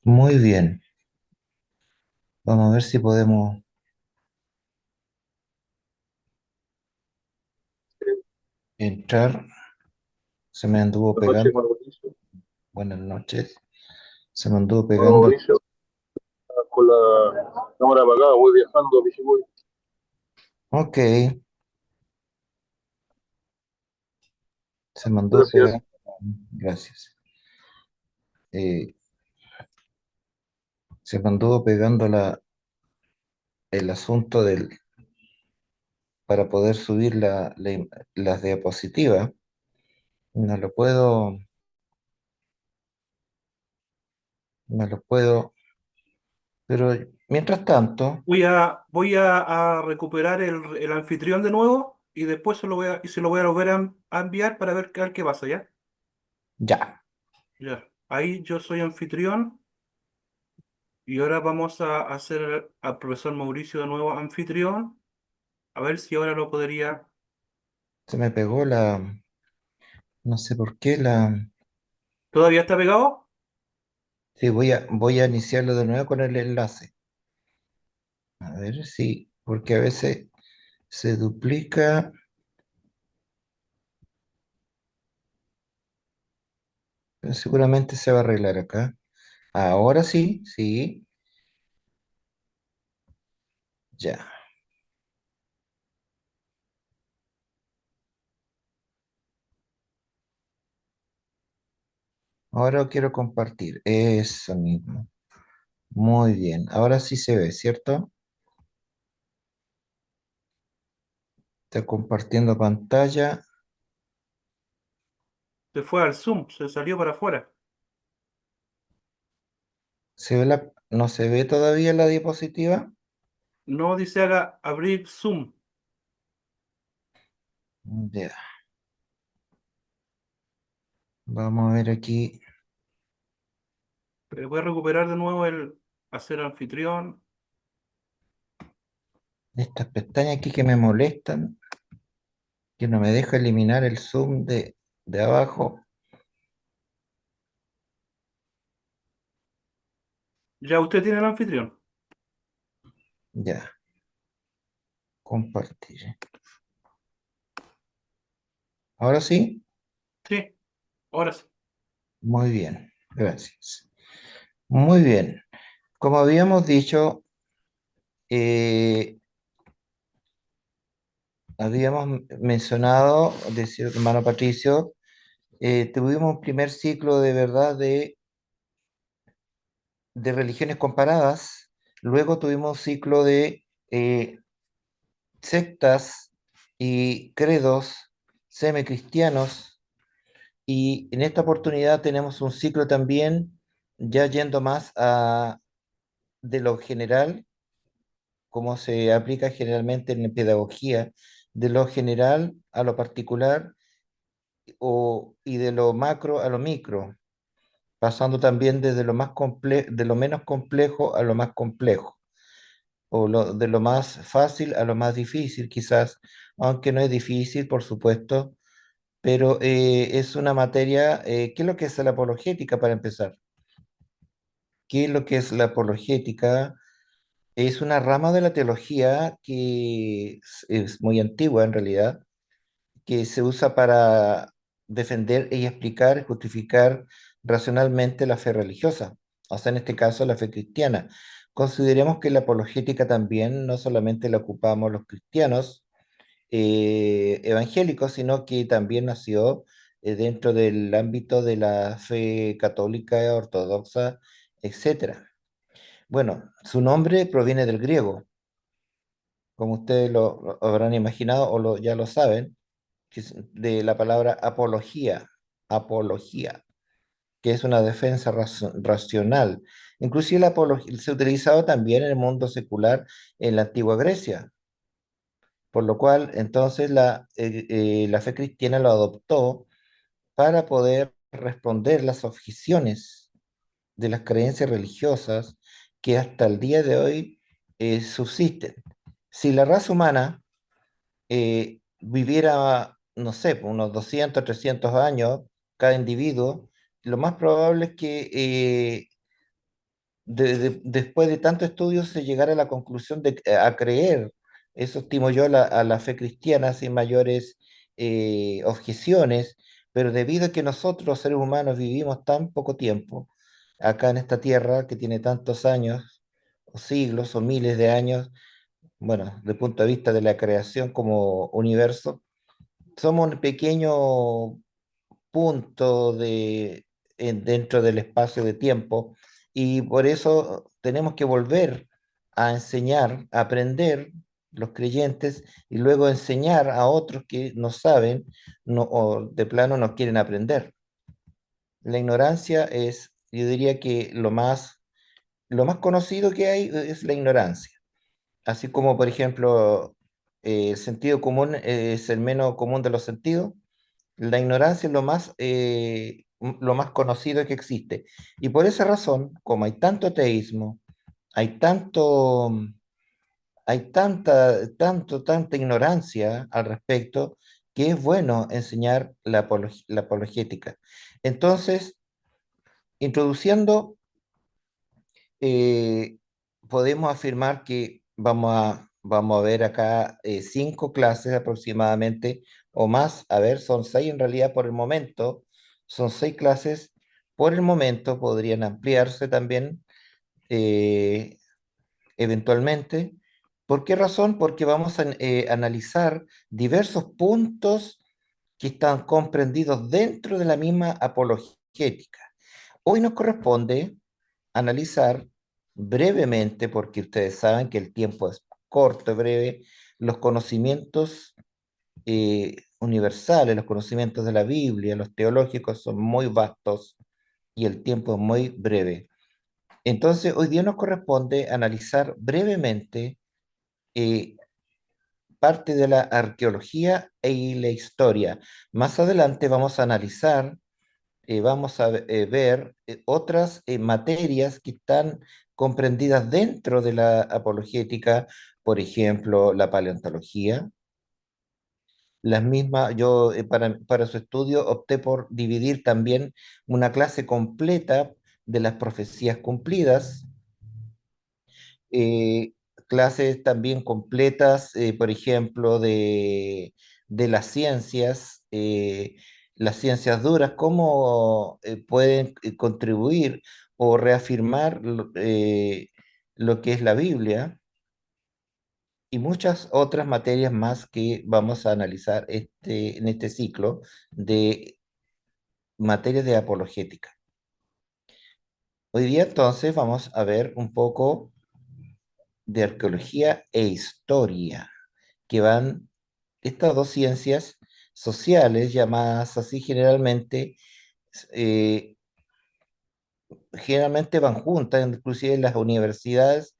Muy bien, vamos a ver si podemos entrar. Se me anduvo Buenas noches, pegando. hermano Mauricio. Buenas noches. Se me anduvo Hermano pegando. Mauricio, con la cámara apagada, voy viajando a Pichiboy. Ok, se me anduvo Gracias. pegando. Gracias. Eh, Se me anduvo pegando el asunto para poder subir las diapositivas. No lo puedo, no lo puedo, pero mientras tanto, Voy a recuperar el anfitrión de nuevo y después se lo voy a volver a enviar para ver qué pasa, ¿ya? ya. Ya. Ahí yo soy anfitrión y ahora vamos a hacer al profesor Mauricio de nuevo anfitrión. A ver si ahora lo podría. Se me pegó no sé por qué ¿Todavía está pegado? sí, voy a iniciarlo de nuevo con el enlace. A ver si, porque a veces se duplica, pero seguramente se va a arreglar acá. Ahora sí, sí, ya. Ahora quiero compartir. Eso mismo. Muy bien. Ahora sí se ve, ¿cierto? Está compartiendo pantalla. Se fue al Zoom, se salió para afuera. ¿No se ve todavía la diapositiva? No dice haga abrir Zoom. Ya. Vamos a ver aquí Pero voy a recuperar de nuevo el hacer anfitrión. estas pestañas aquí que me molestan, que no me deja eliminar el zoom de abajo. Ya usted tiene el anfitrión. Ya, compartir. Ahora sí. Sí, ahora sí. Muy bien, gracias. Muy bien. Como habíamos dicho, eh, habíamos mencionado, decía el hermano Patricio, tuvimos un primer ciclo de verdad de religiones comparadas, luego tuvimos un ciclo de sectas y credos semicristianos, y en esta oportunidad tenemos un ciclo también ya yendo más de lo general como se aplica generalmente en pedagogía, de lo general a lo particular y de lo macro a lo micro, pasando también desde de lo menos complejo a lo más complejo, de lo más fácil a lo más difícil, quizás, aunque no es difícil, por supuesto, pero es una materia. ¿Qué es lo que es la apologética para empezar? ¿Qué es lo que es la apologética? Es una rama de la teología que es muy antigua en realidad, que se usa para defender y explicar, justificar racionalmente la fe religiosa, o sea, en este caso la fe cristiana. Consideremos que la apologética también no solamente la ocupamos los cristianos evangélicos, sino que también nació dentro del ámbito de la fe católica, ortodoxa, etcétera. Bueno, su nombre proviene del griego, como ustedes lo habrán imaginado o ya lo saben, que es de la palabra apología, que es una defensa racional. Inclusive la apología se utilizaba también en el mundo secular en la antigua Grecia, por lo cual entonces la fe cristiana lo adoptó para poder responder las objeciones de las creencias religiosas que hasta el día de hoy subsisten. Si la raza humana viviera, no sé, por unos 200 300 años cada individuo, lo más probable es que después de tanto estudio se llegara a la conclusión de a creer, eso estimo yo, a la fe cristiana sin mayores objeciones, pero debido a que nosotros los seres humanos vivimos tan poco tiempo acá en esta tierra que tiene tantos años, o siglos, o miles de años, bueno, desde el punto de vista de la creación como universo, somos un pequeño punto dentro del espacio de tiempo y por eso tenemos que volver a enseñar, a aprender los creyentes y luego enseñar a otros que no saben no, o de plano no quieren aprender. La ignorancia es, yo diría que lo más conocido que hay es la ignorancia. Así como, por ejemplo, el sentido común es el menos común de los sentidos, la ignorancia es lo más conocido que existe. Y por esa razón, como hay tanto ateísmo, hay tanto, tanta ignorancia al respecto, que es bueno enseñar la apologética. Entonces, introduciendo, eh, podemos afirmar que vamos a ver acá 5 clases aproximadamente o más. A ver, son 6 en realidad por el momento. Son 6 clases por el momento. Podrían ampliarse también eh, eventualmente. ¿Por qué razón? Porque vamos a analizar diversos puntos que están comprendidos dentro de la misma apologética. Hoy nos corresponde analizar brevemente, porque ustedes saben que el tiempo es corto y breve, los conocimientos universales, los conocimientos de la Biblia, los teológicos son muy vastos y el tiempo es muy breve. Entonces, hoy día nos corresponde analizar brevemente eh, parte de la arqueología y la historia. Más adelante vamos a analizar vamos a ver otras materias que están comprendidas dentro de la apologética, por ejemplo, la paleontología. Las mismas, yo para su estudio opté por dividir también una clase completa de las profecías cumplidas, eh, clases también completas, por ejemplo, de las ciencias duras, cómo pueden contribuir o reafirmar lo que es la Biblia y muchas otras materias más que vamos a analizar en este ciclo de materias de apologética. Hoy día entonces vamos a ver un poco de arqueología e historia, que van estas dos ciencias sociales, llamadas así eh, generalmente van juntas, inclusive en las universidades,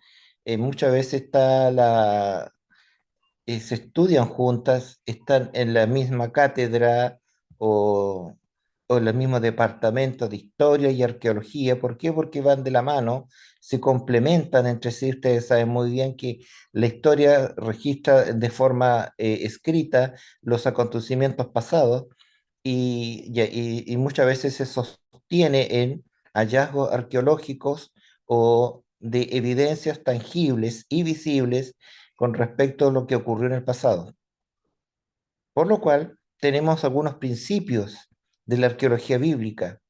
muchas veces se estudian juntas, están en la misma cátedra o, o en el mismo departamento de historia y arqueología. ¿Por qué? Porque van de la mano, se complementan entre sí. Ustedes saben muy bien que la historia registra de forma escrita los acontecimientos pasados y muchas veces se sostiene en hallazgos arqueológicos o de evidencias tangibles y visibles con respecto a lo que ocurrió en el pasado. Por lo cual, tenemos algunos principios de la arqueología bíblica.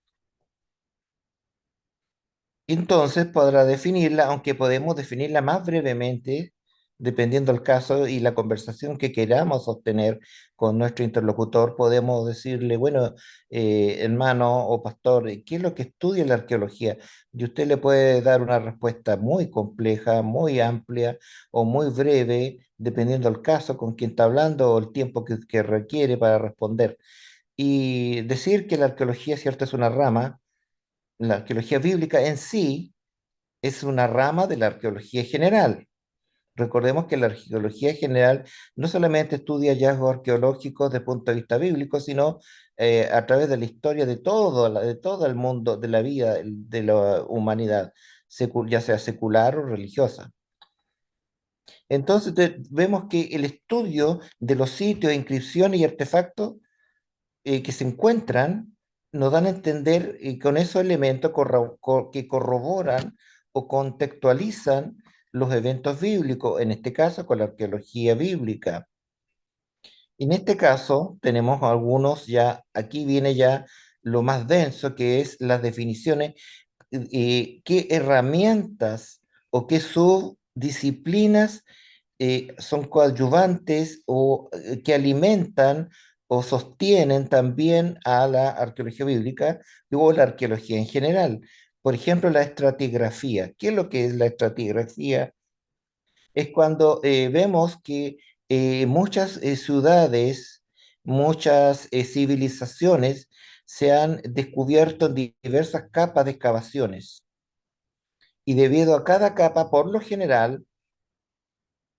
Entonces, podrá definirla, aunque podemos definirla más brevemente, dependiendo del caso y la conversación que queramos sostener con nuestro interlocutor, podemos decirle, bueno, hermano o pastor, ¿qué es lo que estudia la arqueología? Y usted le puede dar una respuesta muy compleja, muy amplia o muy breve, dependiendo del caso con quien está hablando o el tiempo que requiere para responder. Y decir que la arqueología, cierto, es una rama, la arqueología bíblica en sí es una rama de la arqueología general. Recordemos que la arqueología general no solamente estudia hallazgos arqueológicos desde el punto de vista bíblico, sino a través de la historia de todo el mundo, de la vida, de la humanidad, ya sea secular o religiosa. Entonces vemos que el estudio de los sitios, inscripciones y artefactos que se encuentran nos dan a entender con esos elementos que corroboran o contextualizan los eventos bíblicos, en este caso con la arqueología bíblica. En este caso tenemos algunos ya, aquí viene ya lo más denso, que es las definiciones, qué herramientas o qué subdisciplinas son coadyuvantes o que alimentan o sostienen también a la arqueología bíblica o la arqueología en general. Por ejemplo, la estratigrafía. ¿Qué es lo que es la estratigrafía? Es cuando vemos que muchas ciudades, muchas civilizaciones se han descubierto en diversas capas de excavaciones. Y debido a cada capa, por lo general,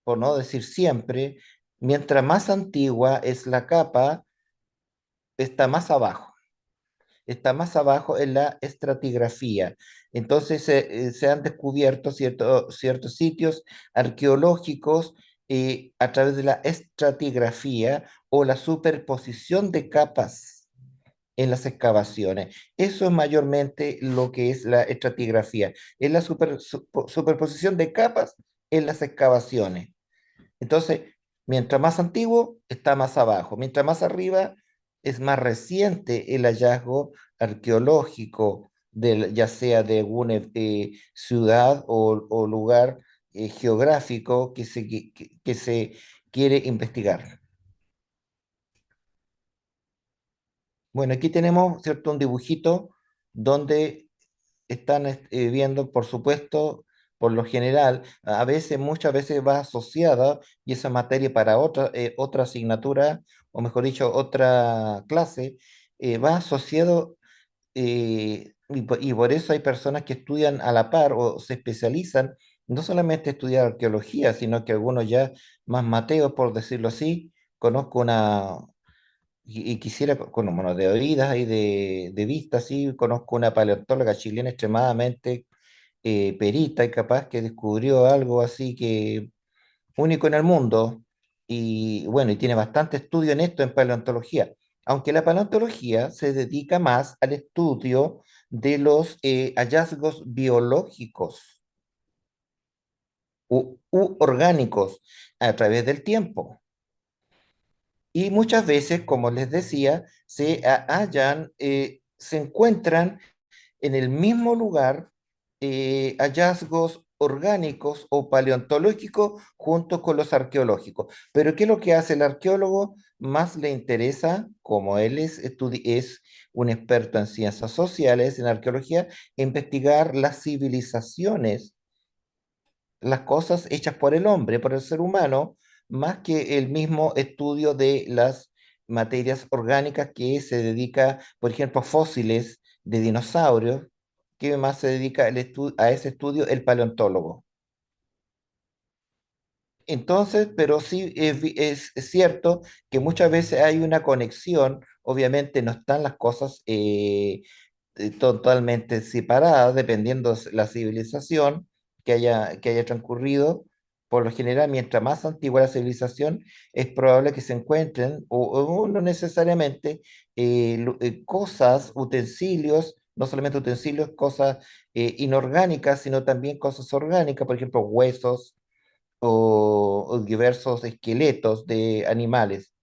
por no decir siempre, mientras más antigua es la capa, está más abajo. Está más abajo en la estratigrafía. Entonces se han descubierto ciertos sitios arqueológicos a través de la estratigrafía o la superposición de capas en las excavaciones. Eso es mayormente lo que es la estratigrafía, es la superposición de capas en las excavaciones. Entonces, mientras más antiguo, está más abajo. Mientras más arriba, es más reciente el hallazgo arqueológico, ya sea de alguna ciudad o lugar geográfico que se quiere investigar. Bueno, aquí tenemos, ¿cierto?, un dibujito donde están viendo, por supuesto, por lo general, a veces, muchas veces va asociada y esa materia para otra asignatura, o mejor dicho, otra clase, va asociado y por eso hay personas que estudian a la par o se especializan, no solamente estudiar arqueología, sino que algunos ya más mateos, por decirlo así. Conozco y quisiera, bueno, de oídas y de vista, sí, conozco una paleontóloga chilena extremadamente perita y capaz que descubrió algo así que único en el mundo y bueno, y tiene bastante estudio en esto en paleontología, aunque la paleontología se dedica más al estudio de los hallazgos biológicos u orgánicos a través del tiempo. Y muchas veces, como les decía, se encuentran en el mismo lugar hallazgos orgánicos o paleontológicos junto con los arqueológicos. Pero ¿qué es lo que hace el arqueólogo? Más le interesa, como él es un experto en ciencias sociales, en arqueología, investigar las civilizaciones, las cosas hechas por el hombre, por el ser humano, más que el mismo estudio de las materias orgánicas que se dedica, por ejemplo, fósiles de dinosaurios, que más se dedica a ese estudio el paleontólogo. Entonces, pero sí es cierto que muchas veces hay una conexión, obviamente no están las cosas totalmente separadas, dependiendo de la civilización que haya transcurrido. Por lo general, mientras más antigua la civilización, es probable que se encuentren, o no necesariamente, cosas, utensilios, no solamente utensilios, cosas inorgánicas, sino también cosas orgánicas, por ejemplo, huesos o diversos esqueletos de animales.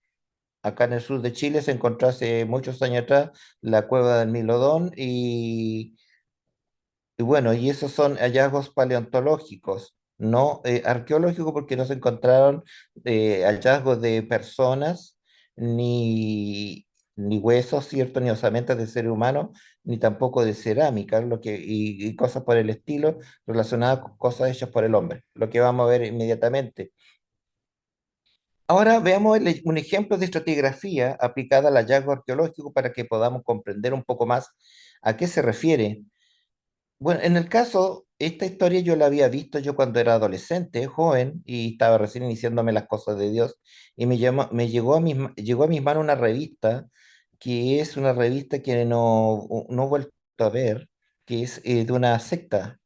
Acá en el sur de Chile se encontró hace muchos años atrás la cueva del Milodón y bueno, y esos son hallazgos paleontológicos, no arqueológicos porque no se encontraron hallazgos de personas, ni huesos, ¿cierto? Ni osamentas de ser humano, ni tampoco de cerámica, y cosas por el estilo relacionadas con cosas hechas por el hombre, lo que vamos a ver inmediatamente. Ahora veamos un ejemplo de estratigrafía aplicada al hallazgo arqueológico para que podamos comprender un poco más a qué se refiere. Bueno, en el caso, esta historia yo la había visto yo cuando era adolescente, joven, y estaba recién iniciándome las cosas de Dios, y me llegó a mis manos una revista, que es una revista que no he vuelto a ver, que es de una secta,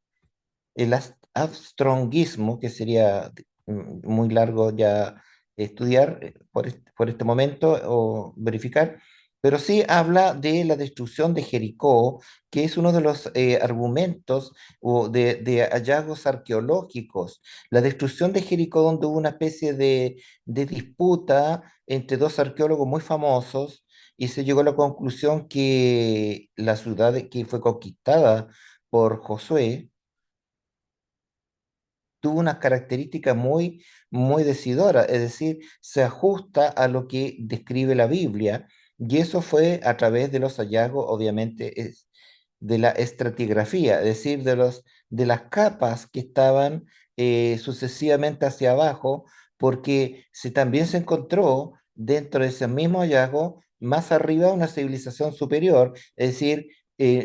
el abstronguismo, que sería muy largo ya estudiar por este momento o verificar, pero sí habla de la destrucción de Jericó, que es uno de los argumentos o de hallazgos arqueológicos. La destrucción de Jericó, donde hubo una especie de disputa entre dos arqueólogos muy famosos, y se llegó a la conclusión que la ciudad que fue conquistada por Josué tuvo unas características muy decidoras, es decir, se ajusta a lo que describe la Biblia, y eso fue a través de los hallazgos, obviamente, de la estratigrafía, es decir, de las capas que estaban sucesivamente hacia abajo, porque también se encontró dentro de ese mismo hallazgo, más arriba, una civilización superior, es decir,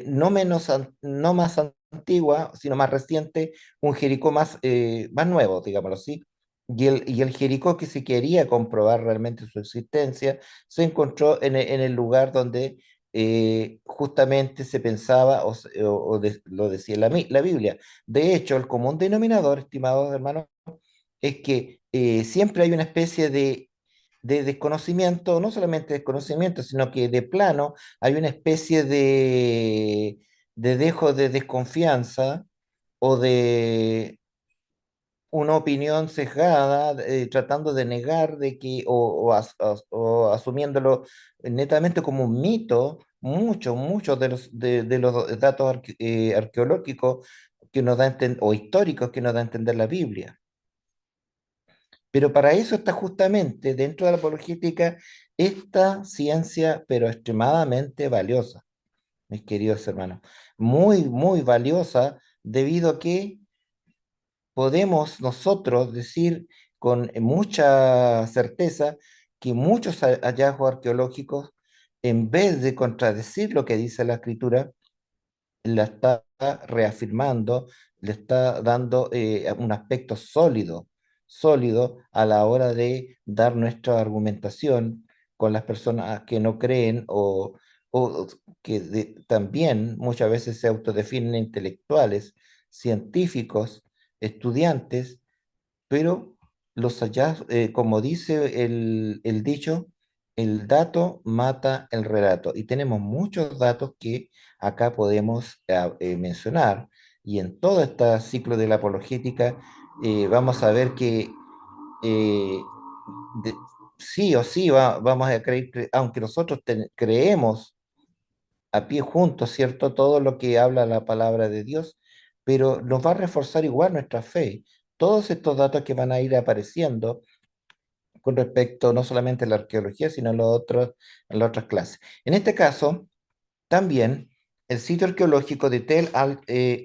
no más antigua, sino más reciente, un Jericó más nuevo, digámoslo así. Y el Jericó que se quería comprobar realmente su existencia, se encontró en el lugar donde justamente se pensaba lo decía la Biblia. De hecho, el común denominador, estimados hermanos, es que siempre hay una especie de desconocimiento, no solamente desconocimiento, sino que de plano hay una especie de dejo de desconfianza o de una opinión sesgada, tratando de negar de que, o asumiéndolo netamente como un mito, muchos de los datos arqueológicos que nos o históricos que nos da a entender la Biblia. Pero para eso está justamente dentro de la apologética esta ciencia, pero extremadamente valiosa, mis queridos hermanos. Muy valiosa debido a que podemos nosotros decir con mucha certeza que muchos hallazgos arqueológicos, en vez de contradecir lo que dice la escritura, la está reafirmando, le está dando un aspecto sólido a la hora de dar nuestra argumentación con las personas que no creen o que también muchas veces se autodefinen intelectuales, científicos, estudiantes, pero los hallazgos, como dice el dicho, el dato mata el relato. Y tenemos muchos datos que acá podemos mencionar. Y en todo este ciclo de la apologética vamos a ver que eh, de- sí o sí vamos a creer, aunque nosotros creemos a pie juntos, ¿cierto? Todo lo que habla la palabra de Dios, pero nos va a reforzar igual nuestra fe. Todos estos datos que van a ir apareciendo con respecto no solamente a la arqueología, sino a en las otras clases. En este caso, también el sitio arqueológico de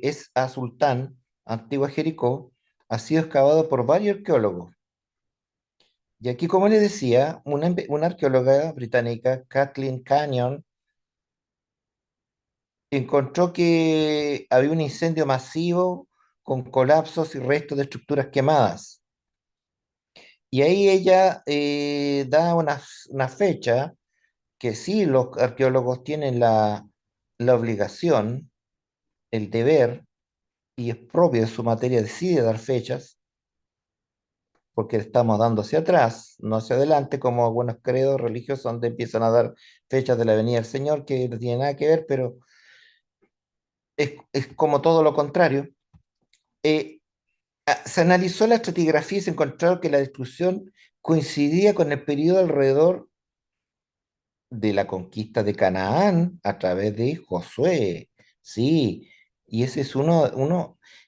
es a Sultán, antigua Jericó, ha sido excavado por varios arqueólogos. Y aquí, como les decía, una arqueóloga británica, Kathleen Canyon, encontró que había un incendio masivo con colapsos y restos de estructuras quemadas. Y ahí ella da una fecha que sí los arqueólogos tienen la obligación, el deber, y es propio de su materia, decide dar fechas, porque le estamos dando hacia atrás, no hacia adelante, como algunos credos religiosos donde empiezan a dar fechas de la venida del Señor, que no tiene nada que ver, pero es como todo lo contrario. Eh, Se analizó la estratigrafía y se encontró que la destrucción coincidía con el periodo alrededor de la conquista de Canaán a través de Josué. Sí, y ese es uno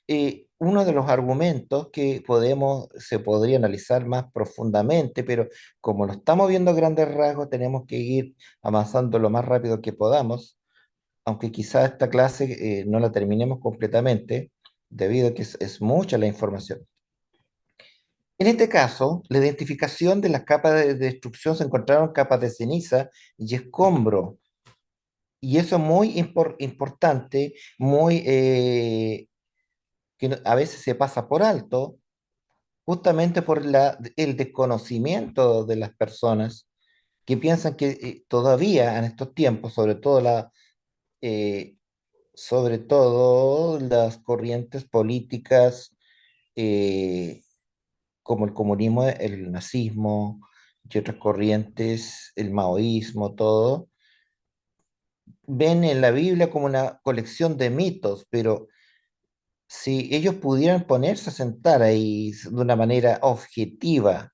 de los argumentos que se podría analizar más profundamente, pero como lo estamos viendo a grandes rasgos, tenemos que ir avanzando lo más rápido que podamos, aunque quizá esta clase no la terminemos completamente, debido a que es mucha la información. En este caso, la identificación de las capas de destrucción se encontraron capas de ceniza y escombro. Y eso es muy importante, que a veces se pasa por alto, justamente por el desconocimiento de las personas que piensan que todavía en estos tiempos, eh, sobre todo las corrientes políticas, eh, como el comunismo, el nazismo y otras corrientes, el maoísmo, todo. ven en la Biblia como una colección de mitos, pero si ellos pudieran ponerse a sentar ahí de una manera objetiva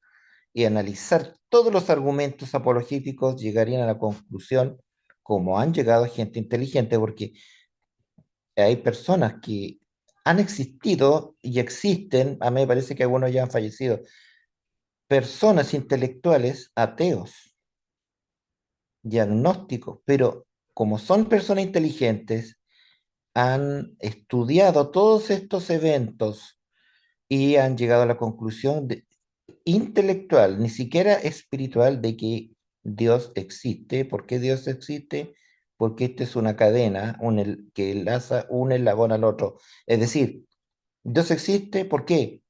y analizar todos los argumentos apologéticos, llegarían a la conclusión, como han llegado gente inteligente, porque hay personas que han existido y existen, a mí me parece que algunos ya han fallecido, personas intelectuales ateos y agnósticos, pero como son personas inteligentes, han estudiado todos estos eventos y han llegado a la conclusión intelectual, ni siquiera espiritual, de que Dios existe. ¿Por qué Dios existe? Porque esta es una cadena que enlaza un eslabón al otro. Es decir, Dios existe, ¿por qué?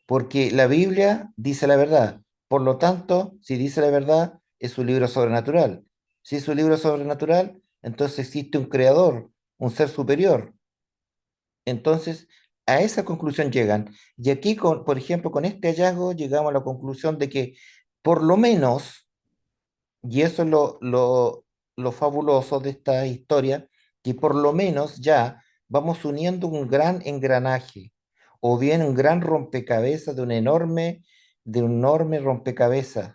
Porque la Biblia dice la verdad. Por lo tanto, si dice la verdad, es un libro sobrenatural. Si es un libro sobrenatural, entonces existe un creador, un ser superior. Entonces, a esa conclusión llegan. Y aquí, por ejemplo, con este hallazgo llegamos a la conclusión de que por lo menos, y eso es lo fabuloso de esta historia, que por lo menos ya vamos uniendo un gran engranaje, o bien un gran rompecabezas de un enorme rompecabezas.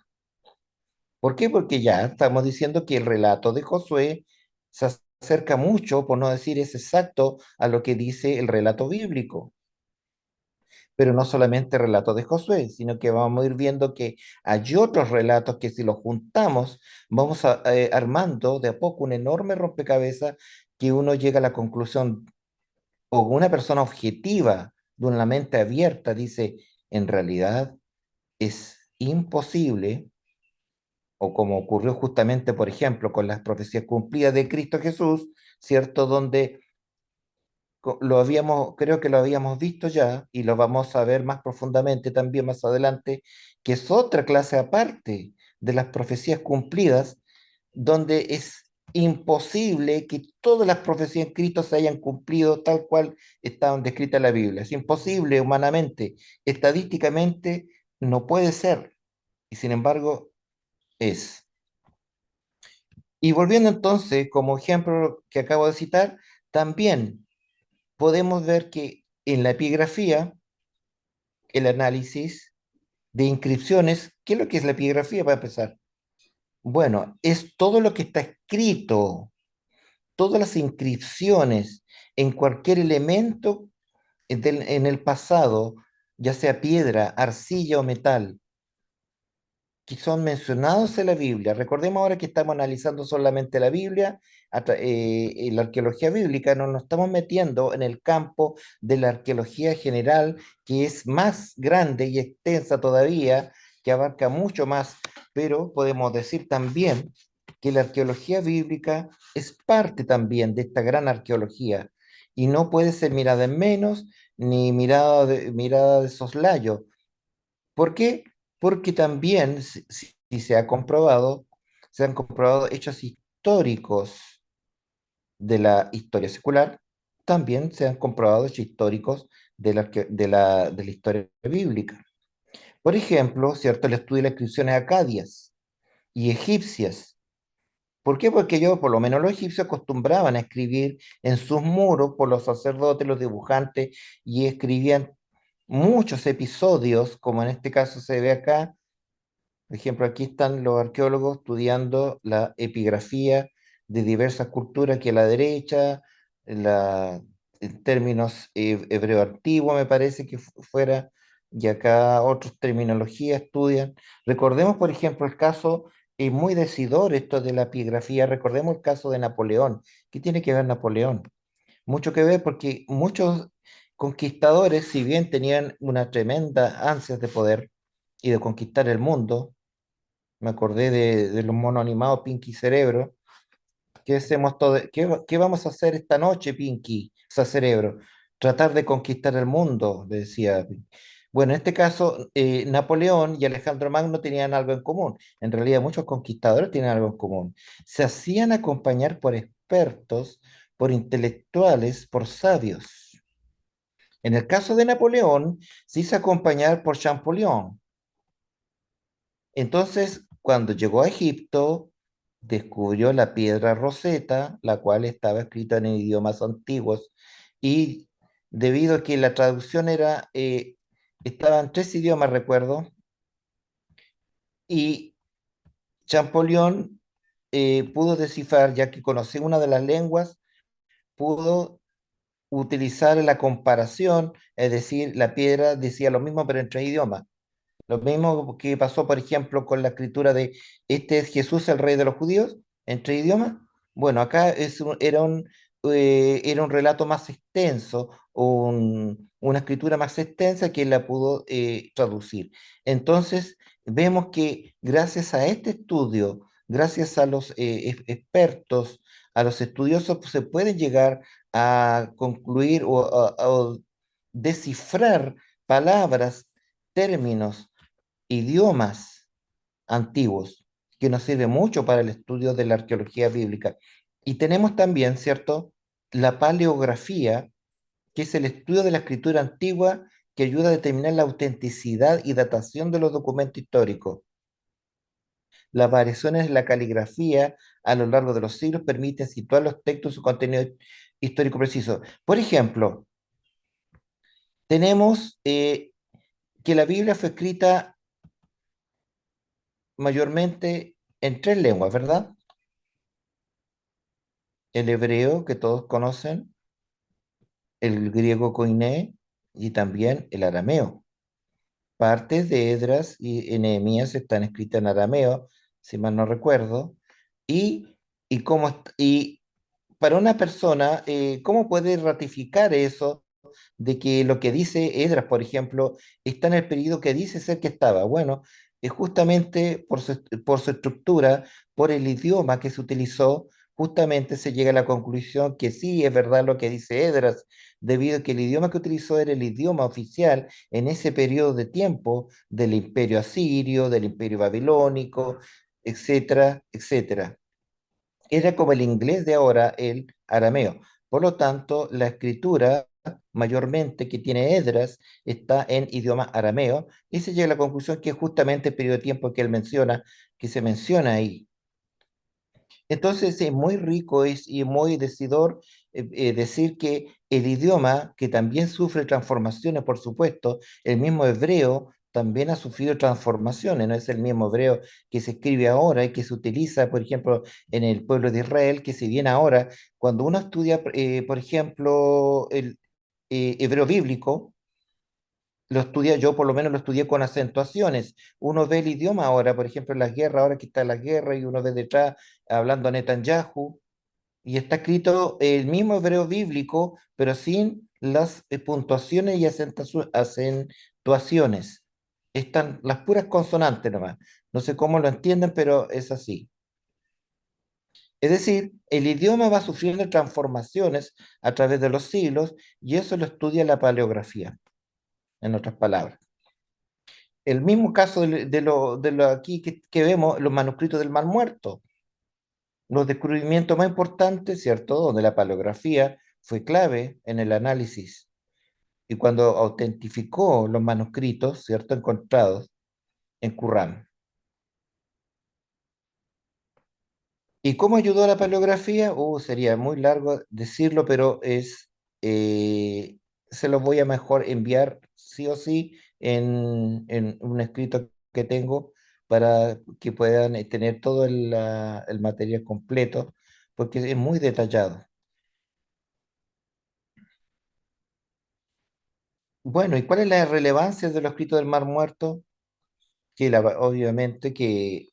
¿Por qué? Porque ya estamos diciendo que el relato de Josué se acerca mucho, por no decir es exacto, a lo que dice el relato bíblico. Pero no solamente relatos de Josué, sino que vamos a ir viendo que hay otros relatos que si los juntamos, vamos armando de a poco un enorme rompecabezas que uno llega a la conclusión, o una persona objetiva, de una mente abierta, dice, en realidad es imposible, o como ocurrió justamente, por ejemplo, con las profecías cumplidas de Cristo Jesús, ¿cierto? Donde lo habíamos, creo que lo habíamos visto ya y lo vamos a ver más profundamente también más adelante, que es otra clase aparte de las profecías cumplidas, donde es imposible que todas las profecías en Cristo se hayan cumplido tal cual estaban descritas en la Biblia. Es imposible humanamente, estadísticamente no puede ser, y sin embargo es. Y volviendo entonces, como ejemplo que acabo de citar, también podemos ver que en la epigrafía, el análisis de inscripciones, ¿qué es lo que es la epigrafía para empezar? Bueno, es todo lo que está escrito, todas las inscripciones en cualquier elemento en el pasado, ya sea piedra, arcilla o metal, que son mencionados en la Biblia. Recordemos ahora que estamos analizando solamente la Biblia, la arqueología bíblica, no nos estamos metiendo en el campo de la arqueología general, que es más grande y extensa todavía, que abarca mucho más, pero podemos decir también que la arqueología bíblica es parte también de esta gran arqueología y no puede ser mirada en menos ni mirada de soslayo. ¿Por qué? Porque también si se han comprobado hechos históricos de la historia secular, también se han comprobado hechos históricos de la historia bíblica. Por ejemplo, ¿cierto? El estudio de las inscripciones acadias y egipcias. ¿Por qué? Porque ellos, por lo menos los egipcios, acostumbraban a escribir en sus muros por los sacerdotes, los dibujantes, y escribían muchos episodios, como en este caso se ve acá. Por ejemplo, aquí están los arqueólogos estudiando la epigrafía de diversas culturas, que a la derecha, en términos hebreo antiguo me parece que fuera, y acá otras terminologías estudian. Recordemos, por ejemplo, el caso, muy decidor esto de la epigrafía, recordemos el caso de Napoleón. ¿Qué tiene que ver Napoleón? Mucho que ver porque muchos conquistadores, si bien tenían una tremenda ansia de poder y de conquistar el mundo, me acordé de los monos animados Pinky Cerebro. ¿Qué hacemos qué vamos a hacer esta noche, Pinky? O sea, Cerebro. Tratar de conquistar el mundo, decía Pinky. Bueno, en este caso, Napoleón y Alejandro Magno tenían algo en común. En realidad, muchos conquistadores tienen algo en común. Se hacían acompañar por expertos, por intelectuales, por sabios. En el caso de Napoleón, se hizo acompañar por Champollion. Entonces, cuando llegó a Egipto, descubrió la piedra Rosetta, la cual estaba escrita en idiomas antiguos, y debido a que la traducción estaba en tres idiomas, recuerdo, y Champollion pudo descifrar, ya que conocía una de las lenguas, pudo utilizar la comparación, es decir, la piedra decía lo mismo pero en tres idiomas. Lo mismo que pasó, por ejemplo, con la escritura de este es Jesús, el rey de los judíos, en tres idiomas. Bueno, acá era un relato más extenso, una escritura más extensa que la pudo traducir. Entonces, vemos que gracias a este estudio, gracias a los expertos, a los estudiosos, pues, se puede llegar a concluir o descifrar palabras, términos, idiomas antiguos, que nos sirve mucho para el estudio de la arqueología bíblica. Y tenemos también, ¿cierto?, la paleografía, que es el estudio de la escritura antigua que ayuda a determinar la autenticidad y datación de los documentos históricos. Las variaciones en la caligrafía a lo largo de los siglos permiten situar los textos en su contenido histórico preciso. Por ejemplo, tenemos que la Biblia fue escrita mayormente en tres lenguas, ¿verdad? El hebreo, que todos conocen, el griego koiné y también el arameo. Partes de Esdras y Nehemías están escritas en arameo, si mal no recuerdo, y, y para una persona, ¿cómo puede ratificar eso de que lo que dice Esdras, por ejemplo, está en el periodo que dice ser que estaba? Bueno, es justamente por su estructura, por el idioma que se utilizó, justamente se llega a la conclusión que sí es verdad lo que dice Esdras, debido a que el idioma que utilizó era el idioma oficial en ese periodo de tiempo del imperio asirio, del imperio babilónico, etcétera, etcétera. Era como el inglés de ahora, el arameo. Por lo tanto, la escritura mayormente que tiene Esdras está en idioma arameo y se llega a la conclusión que es justamente el periodo de tiempo que él menciona, que se menciona ahí. Entonces es muy rico y muy decidor decir que el idioma, que también sufre transformaciones, por supuesto, el mismo hebreo también ha sufrido transformaciones, no es el mismo hebreo que se escribe ahora y que se utiliza, por ejemplo, en el pueblo de Israel, que si bien ahora, cuando uno estudia, por ejemplo, el hebreo bíblico, lo estudia, yo por lo menos lo estudié con acentuaciones. Uno ve el idioma ahora, por ejemplo, en las guerras, ahora que está la guerra y uno ve detrás hablando a Netanyahu, y está escrito el mismo hebreo bíblico, pero sin las puntuaciones y acentuaciones. Están las puras consonantes nomás. No sé cómo lo entienden, pero es así. Es decir, el idioma va sufriendo transformaciones a través de los siglos y eso lo estudia la paleografía, en otras palabras. El mismo caso de lo aquí que vemos, los manuscritos del Mar Muerto, los descubrimientos más importantes, ¿cierto? Donde la paleografía fue clave en el análisis y cuando autentificó los manuscritos, ¿cierto? Encontrados en Qumran. ¿Y cómo ayudó a la paleografía? Sería muy largo decirlo, pero eh, se los voy a mejor enviar sí o sí en un escrito que tengo para que puedan tener todo el material completo, porque es muy detallado. Bueno, ¿y cuál es la relevancia de los escritos del Mar Muerto? Que obviamente que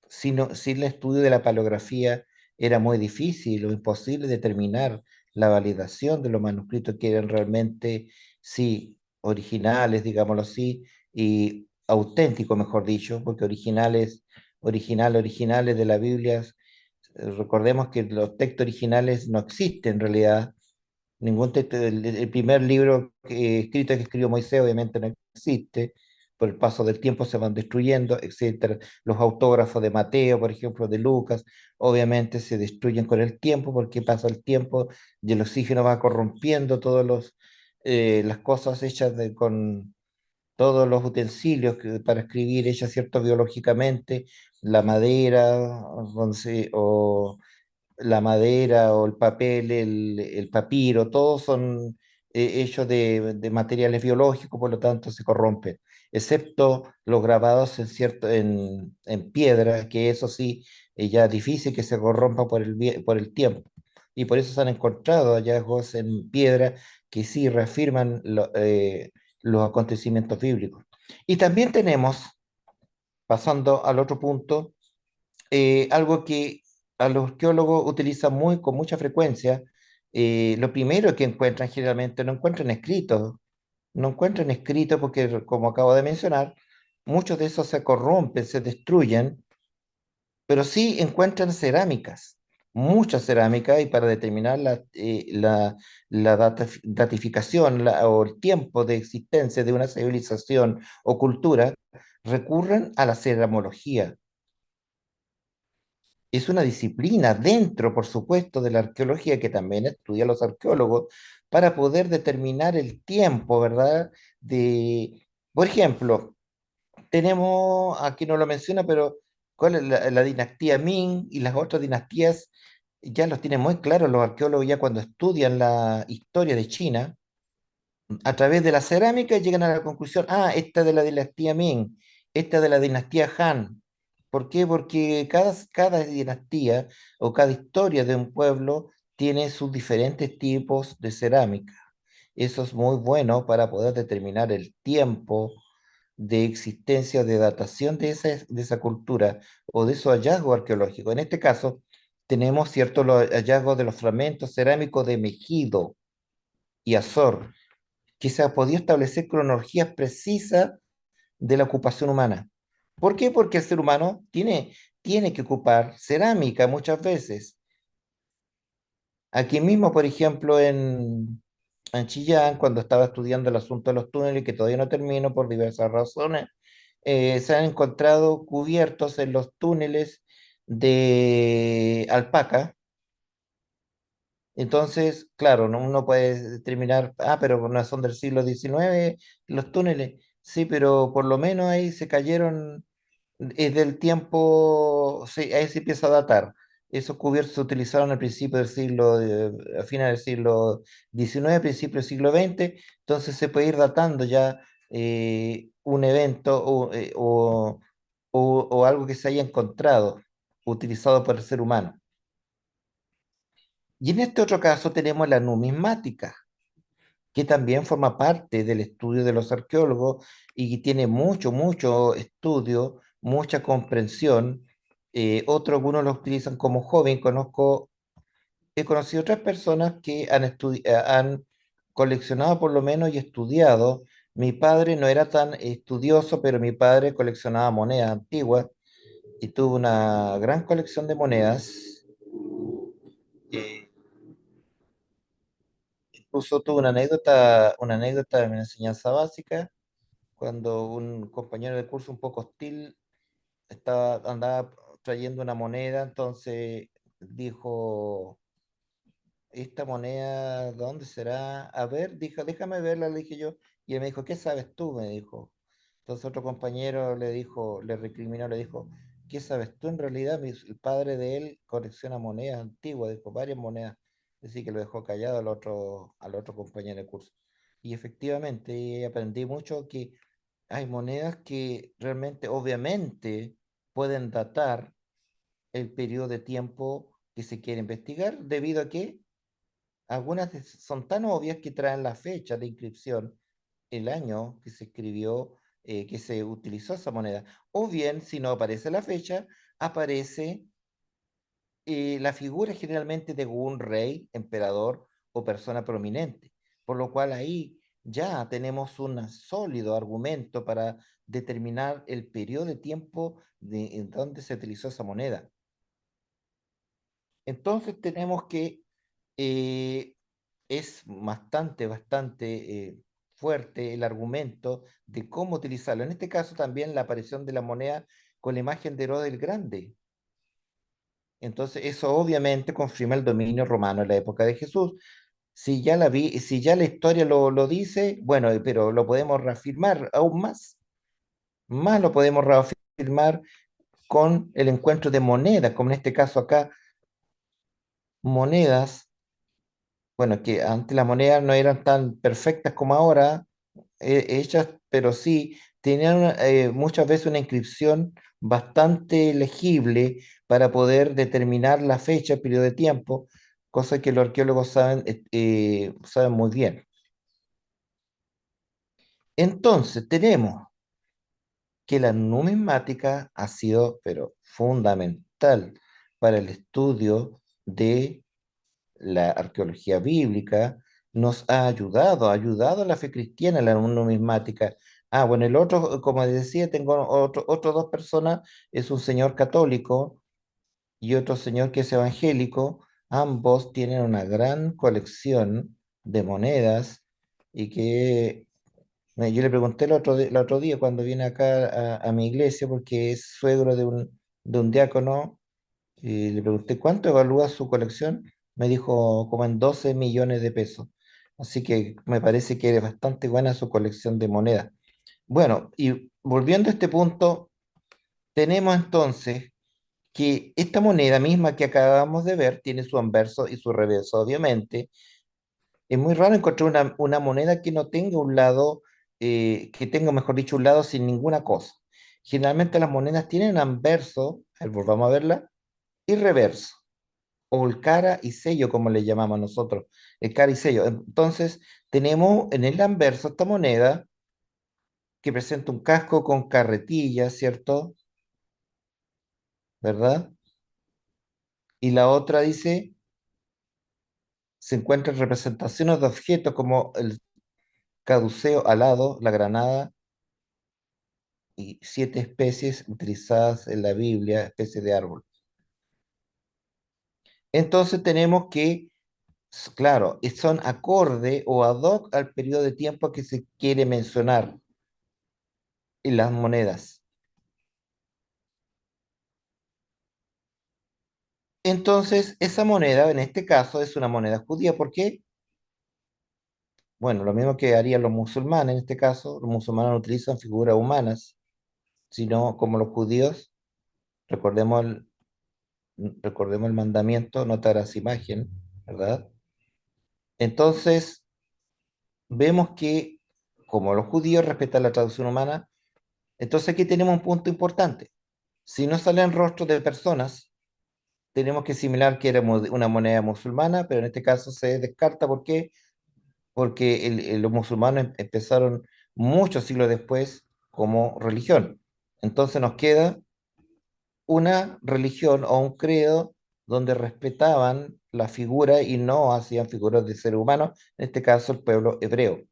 sin el estudio de la paleografía era muy difícil o imposible determinar la validación de los manuscritos que eran realmente, sí, originales, digámoslo así, y auténticos, mejor dicho, porque originales de la Biblia, recordemos que los textos originales no existen en realidad. Ningún texto, el primer libro escrito que escribió Moisés obviamente no existe, por el paso del tiempo se van destruyendo, etcétera. Los autógrafos de Mateo, por ejemplo, de Lucas, obviamente se destruyen con el tiempo porque pasa el tiempo y el oxígeno va corrompiendo todas las cosas hechas todos los utensilios para escribir hechos cierto biológicamente, la madera, o la madera o el papel, el papiro, todos son hechos de materiales biológicos, por lo tanto se corrompen, excepto los grabados en piedra, que eso sí, ya es difícil que se corrompa por el tiempo. Y por eso se han encontrado hallazgos en piedra que sí reafirman los acontecimientos bíblicos. Y también tenemos, pasando al otro punto, algo que a los arqueólogos utilizan con mucha frecuencia. Lo primero que encuentran generalmente no encuentran escritos, no encuentran escritos porque, como acabo de mencionar, muchos de esos se corrompen, se destruyen, pero sí encuentran cerámicas, muchas cerámicas, y para determinar datificación o el tiempo de existencia de una civilización o cultura, recurren a la ceramología. Es una disciplina dentro, por supuesto, de la arqueología que también estudian los arqueólogos para poder determinar el tiempo, ¿verdad? Por ejemplo, tenemos, aquí no lo menciona, pero ¿cuál es la dinastía Ming y las otras dinastías? Ya los tienen muy claros los arqueólogos ya cuando estudian la historia de China a través de la cerámica llegan a la conclusión, esta de la dinastía Ming, esta de la dinastía Han. ¿Por qué? Porque cada dinastía o cada historia de un pueblo tiene sus diferentes tipos de cerámica. Eso es muy bueno para poder determinar el tiempo de existencia o de datación de esa cultura o de esos hallazgos arqueológicos. En este caso, tenemos ciertos los hallazgos de los fragmentos cerámicos de Megido y Azor, que se ha podido establecer cronologías precisas de la ocupación humana. ¿Por qué? Porque el ser humano tiene que ocupar cerámica muchas veces. Aquí mismo, por ejemplo, en Chillán, cuando estaba estudiando el asunto de los túneles, que todavía no termino por diversas razones, se han encontrado cubiertos en los túneles de alpaca. Entonces, claro, uno puede determinar, pero no son del siglo XIX los túneles. Sí, pero por lo menos ahí se cayeron, es del tiempo, sí, ahí se empieza a datar. Esos cubiertos se utilizaron al principio del siglo, a finales del siglo XIX, principio del siglo XX, entonces se puede ir datando ya un evento o algo que se haya encontrado, utilizado por el ser humano. Y en este otro caso tenemos la numismática, que también forma parte del estudio de los arqueólogos y que tiene mucho estudio, mucha comprensión. Algunos lo utilizan como hobby. He conocido otras personas que han coleccionado por lo menos y estudiado. Mi padre no era tan estudioso, pero mi padre coleccionaba monedas antiguas y tuvo una gran colección de monedas. Eh, Incluso tuve una anécdota de mi enseñanza básica, cuando un compañero de curso un poco hostil andaba trayendo una moneda, entonces dijo, ¿esta moneda dónde será? A ver, dijo, déjame verla, le dije yo, y él me dijo, ¿qué sabes tú? Me dijo. Entonces otro compañero le dijo, le recriminó, le dijo, ¿qué sabes tú? En realidad, el padre de él colecciona monedas antiguas, dijo, varias monedas. Así que lo dejó callado al otro compañero de curso. Y efectivamente, aprendí mucho que hay monedas que realmente, obviamente, pueden datar el periodo de tiempo que se quiere investigar, debido a que son tan obvias que traen la fecha de inscripción, el año que se escribió, que se utilizó esa moneda. O bien, si no aparece la fecha, aparece la figura generalmente de un rey, emperador o persona prominente. Por lo cual ahí ya tenemos un sólido argumento para determinar el periodo de tiempo en donde se utilizó esa moneda. Entonces tenemos que eh, es bastante fuerte el argumento de cómo utilizarlo. En este caso también la aparición de la moneda con la imagen de Herodes el Grande. Entonces eso obviamente confirma el dominio romano en la época de Jesús. si ya la historia lo dice, bueno, pero lo podemos reafirmar aún más lo podemos reafirmar con el encuentro de monedas, como en este caso acá, monedas, bueno, que antes las monedas no eran tan perfectas como ahora, hechas, pero sí tenían muchas veces una inscripción bastante legible para poder determinar la fecha, el periodo de tiempo, cosa que los arqueólogos saben muy bien. Entonces, tenemos que la numismática ha sido, pero fundamental para el estudio de la arqueología bíblica, nos ha ayudado a la fe cristiana, la numismática. Ah, bueno, el otro, como decía, tengo otros dos personas, es un señor católico y otro señor que es evangélico. Ambos tienen una gran colección de monedas y que yo le pregunté el otro día cuando vine acá a mi iglesia, porque es suegro de un diácono, y le pregunté cuánto evalúa su colección. Me dijo como en 12 millones de pesos. Así que me parece que es bastante buena su colección de monedas. Bueno, y volviendo a este punto, tenemos entonces que esta moneda misma que acabamos de ver tiene su anverso y su reverso, obviamente. Es muy raro encontrar una moneda que no tenga un lado, que tenga, mejor dicho, un lado sin ninguna cosa. Generalmente las monedas tienen anverso, a ver, volvamos a verla, y reverso, o el cara y sello, como le llamamos nosotros, el cara y sello. Entonces, tenemos en el anverso esta moneda que presenta un casco con carretilla, ¿cierto? ¿Verdad? Y la otra dice, se encuentran representaciones de objetos como el caduceo alado, la granada y 7 especies utilizadas en la Biblia, especies de árbol. Entonces tenemos que, claro, son acorde o ad hoc al periodo de tiempo que se quiere mencionar en las monedas. Entonces, esa moneda, en este caso, es una moneda judía. ¿Por qué? Bueno, lo mismo que harían los musulmanes, en este caso, los musulmanes no utilizan figuras humanas, sino como los judíos, recordemos recordemos el mandamiento, no te harás imagen, ¿verdad? Entonces, vemos que, como los judíos respetan la traducción humana, entonces aquí tenemos un punto importante. Si no salen rostros de personas, tenemos que asimilar que era una moneda musulmana, pero en este caso se descarta. ¿Por qué? Porque los musulmanes empezaron muchos siglos después como religión. Entonces nos queda una religión o un credo donde respetaban la figura y no hacían figuras de seres humanos, en este caso el pueblo hebreo.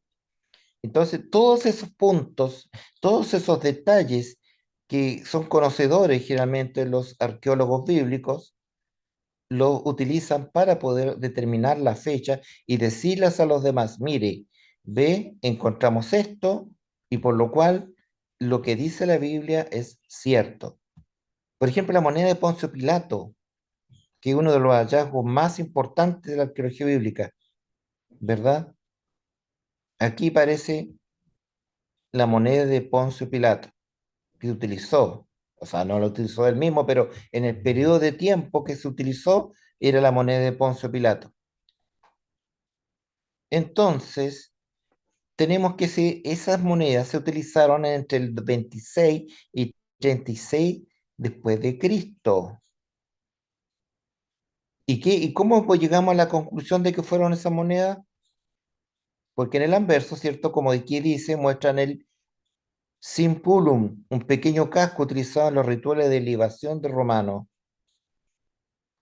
Entonces, todos esos puntos, todos esos detalles que son conocedores generalmente los arqueólogos bíblicos, lo utilizan para poder determinar la fecha y decirles a los demás, mire, ve, encontramos esto y por lo cual lo que dice la Biblia es cierto. Por ejemplo, la moneda de Poncio Pilato, que es uno de los hallazgos más importantes de la arqueología bíblica, ¿verdad? Aquí aparece la moneda de Poncio Pilato que utilizó, o sea, no lo utilizó él mismo, pero en el periodo de tiempo que se utilizó era la moneda de Poncio Pilato. Entonces, tenemos que esas monedas se utilizaron entre el 26 y 36 después de Cristo. ¿Y cómo pues llegamos a la conclusión de que fueron esas monedas? Porque en el anverso, ¿cierto? Como aquí dice, muestran el simpulum, un pequeño casco utilizado en los rituales de libación de romanos.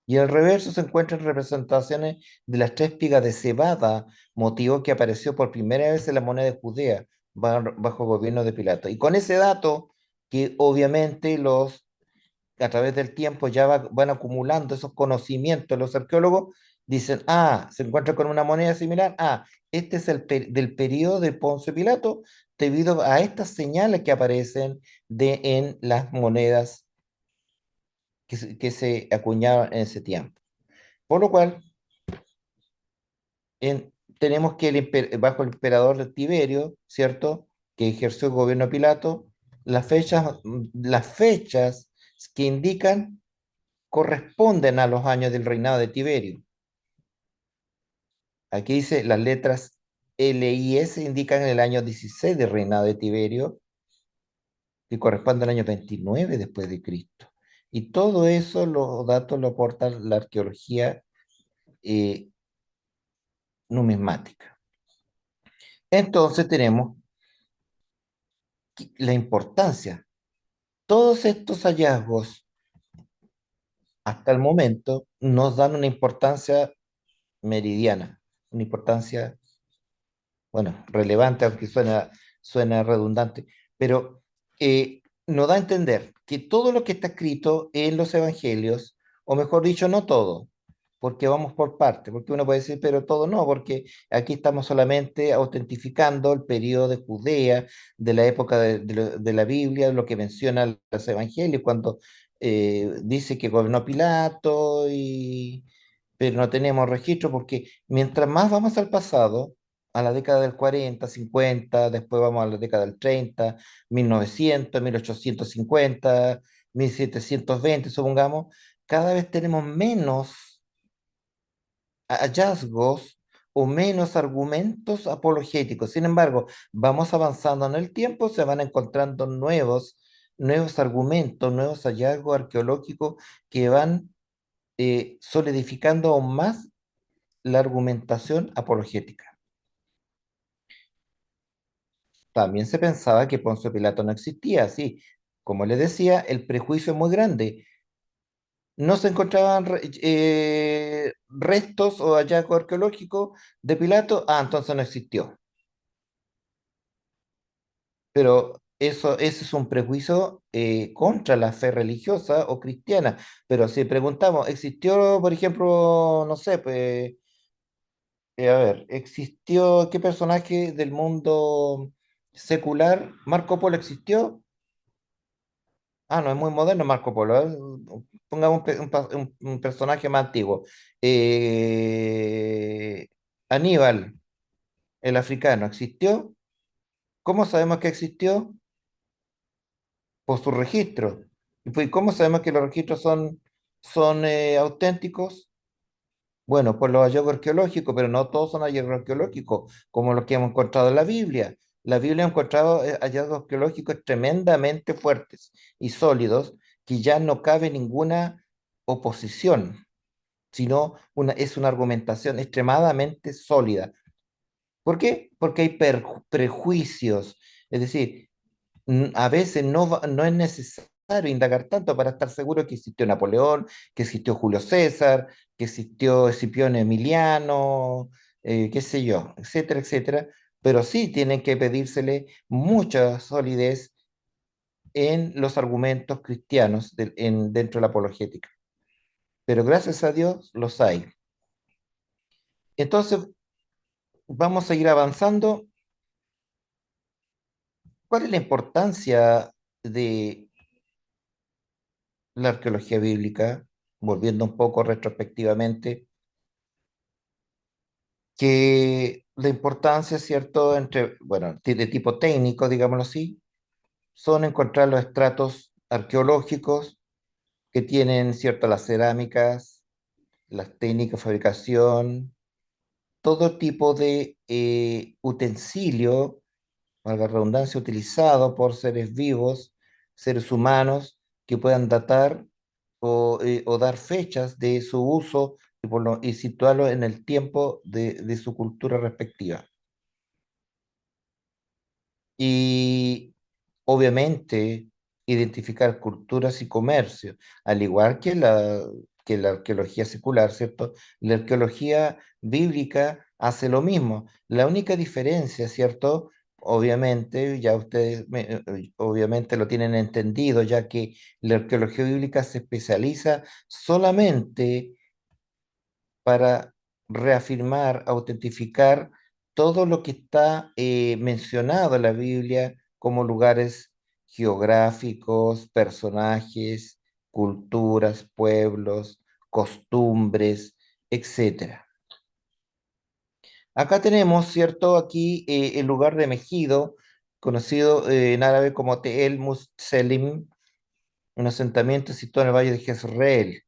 Y en el reverso se encuentran representaciones de las 3 espigas de cebada, motivo que apareció por primera vez en la moneda de Judea bajo gobierno de Pilato. Y con ese dato, que obviamente a través del tiempo ya van acumulando esos conocimientos, los arqueólogos dicen, ah, se encuentra con una moneda similar, ah, este es del periodo de Poncio Pilato, debido a estas señales que aparecen en las monedas que se acuñaban en ese tiempo. Por lo cual, tenemos que bajo el emperador Tiberio, ¿cierto? Que ejerció el gobierno de Pilato, las fechas que indican corresponden a los años del reinado de Tiberio. Aquí dice las letras L y S indican el año 16 del reinado de Tiberio, que corresponde al año 29 después de Cristo. Y todo eso, los datos lo aporta la arqueología eh, numismática. Entonces tenemos la importancia. Todos estos hallazgos hasta el momento nos dan una importancia meridiana, una importancia, bueno, relevante, aunque suena redundante, pero nos da a entender que todo lo que está escrito en los evangelios, o mejor dicho, no todo, porque vamos por partes, porque uno puede decir, pero todo no, porque aquí estamos solamente autentificando el periodo de Judea, de la época de la Biblia, lo que menciona los evangelios, cuando dice que gobernó Pilato, pero no tenemos registro, porque mientras más vamos al pasado, a la década del 40, 50, después vamos a la década del 30, 1900, 1850, 1720, supongamos, cada vez tenemos menos hallazgos o menos argumentos apologéticos. Sin embargo, vamos avanzando en el tiempo, se van encontrando nuevos argumentos, nuevos hallazgos arqueológicos que van solidificando aún más la argumentación apologética. También se pensaba que Poncio Pilato no existía, sí. Como les decía, el prejuicio es muy grande. No se encontraban restos o hallazgos arqueológicos de Pilato, entonces no existió. Pero eso es un prejuicio contra la fe religiosa o cristiana. Pero si preguntamos, ¿existió, por ejemplo, no sé, pues, a ver, ¿existió qué personaje del mundo secular? ¿Marco Polo existió? No, es muy moderno Marco Polo. Pongamos un personaje más antiguo. Eh, Aníbal, el africano, ¿existió? ¿Cómo sabemos que existió? Por su registro. ¿Y pues, cómo sabemos que los registros son auténticos? Bueno, por los hallazgos arqueológicos, pero no todos son hallazgos arqueológicos, como los que hemos encontrado en la Biblia. La Biblia ha encontrado hallazgos arqueológicos tremendamente fuertes y sólidos, que ya no cabe ninguna oposición, sino es una argumentación extremadamente sólida. ¿Por qué? Porque hay prejuicios. Es decir, a veces no es necesario indagar tanto para estar seguro que existió Napoleón, que existió Julio César, que existió Escipión Emiliano, qué sé yo, etcétera, etcétera. Pero sí tienen que pedírsele mucha solidez en los argumentos cristianos dentro de la apologética. Pero gracias a Dios los hay. Entonces, vamos a ir avanzando. ¿Cuál es la importancia de la arqueología bíblica? Volviendo un poco retrospectivamente, que la importancia, ¿cierto?, bueno, de tipo técnico, digámoslo así, son encontrar los estratos arqueológicos que tienen, ¿cierto?, las cerámicas, las técnicas de fabricación, todo tipo de utensilio, valga la redundancia, utilizado por seres vivos, seres humanos, que puedan datar o dar fechas de su uso y situarlo en el tiempo de su cultura respectiva. Y obviamente identificar culturas y comercio, al igual que la arqueología secular, ¿cierto? La arqueología bíblica hace lo mismo. La única diferencia, ¿cierto? Obviamente, ya ustedes obviamente lo tienen entendido, ya que la arqueología bíblica se especializa solamente para reafirmar, autentificar todo lo que está mencionado en la Biblia como lugares geográficos, personajes, culturas, pueblos, costumbres, etcétera. Acá tenemos, ¿cierto? Aquí el lugar de Megido, conocido en árabe como Teel Musselim, un asentamiento situado en el valle de Jezreel.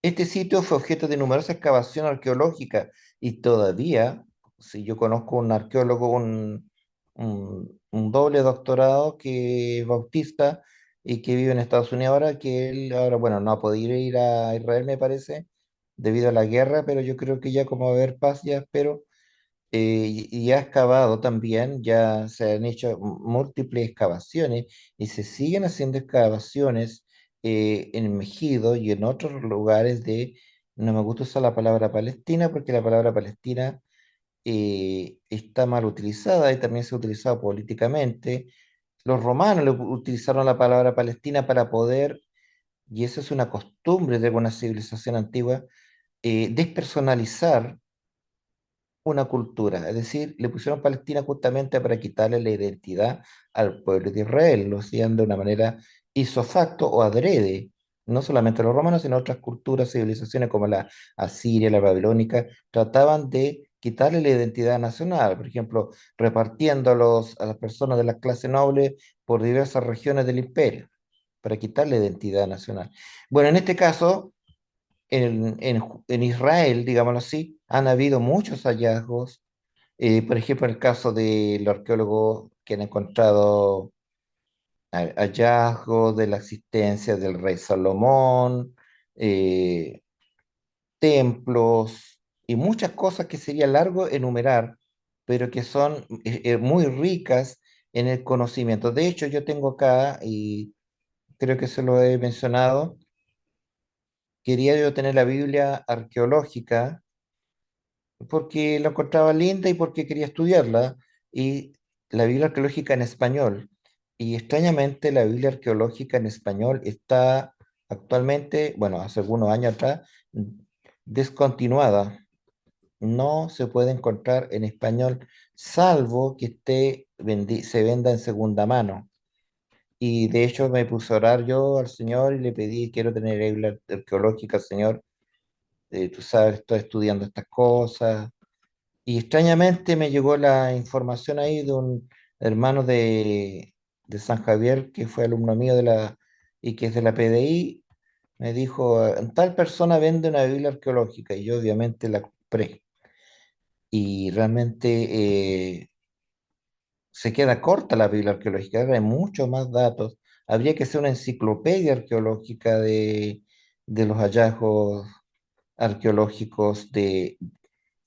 Este sitio fue objeto de numerosa excavación arqueológica y todavía, si yo conozco un arqueólogo, un doble doctorado que es bautista y que vive en Estados Unidos ahora, que él ahora, bueno, no ha podido ir a Israel, me parece, debido a la guerra, pero yo creo que ya como va a haber paz, ya espero y ha excavado también, ya se han hecho múltiples excavaciones y se siguen haciendo excavaciones en Mejido y en otros lugares no me gusta usar la palabra Palestina porque la palabra Palestina está mal utilizada y también se ha utilizado políticamente. Los romanos utilizaron la palabra Palestina para poder, y eso es una costumbre de alguna civilización antigua, despersonalizar una cultura, es decir, le pusieron Palestina justamente para quitarle la identidad al pueblo de Israel, lo hacían de una manera isofacto o adrede, no solamente los romanos, sino otras culturas, civilizaciones como la asiria, la babilónica, trataban de quitarle la identidad nacional, por ejemplo, repartiendo a las personas de la clase noble por diversas regiones del imperio, para quitarle la identidad nacional. Bueno, en este caso en Israel, digámoslo así, han habido muchos hallazgos. Por ejemplo, el caso del arqueólogo que han encontrado hallazgos de la existencia del rey Salomón, eh, templos y muchas cosas que sería largo enumerar, pero que son muy ricas en el conocimiento. De hecho, yo tengo acá, y creo que se lo he mencionado, quería yo tener la Biblia arqueológica porque la encontraba linda y porque quería estudiarla, y la Biblia arqueológica en español. Y extrañamente la Biblia arqueológica en español está actualmente, bueno, hace algunos años atrás, descontinuada. No se puede encontrar en español, salvo que se venda en segunda mano. Y de hecho me puse a orar yo al Señor y le pedí, quiero tener Biblia arqueológica, Señor. Tú sabes, estoy estudiando estas cosas. Y extrañamente me llegó la información ahí de un hermano de San Javier que fue alumno mío y que es de la PDI. Me dijo, tal persona vende una Biblia arqueológica y yo obviamente la compré. Y realmente se queda corta la Biblia arqueológica, hay muchos más datos. Habría que hacer una enciclopedia arqueológica de los hallazgos arqueológicos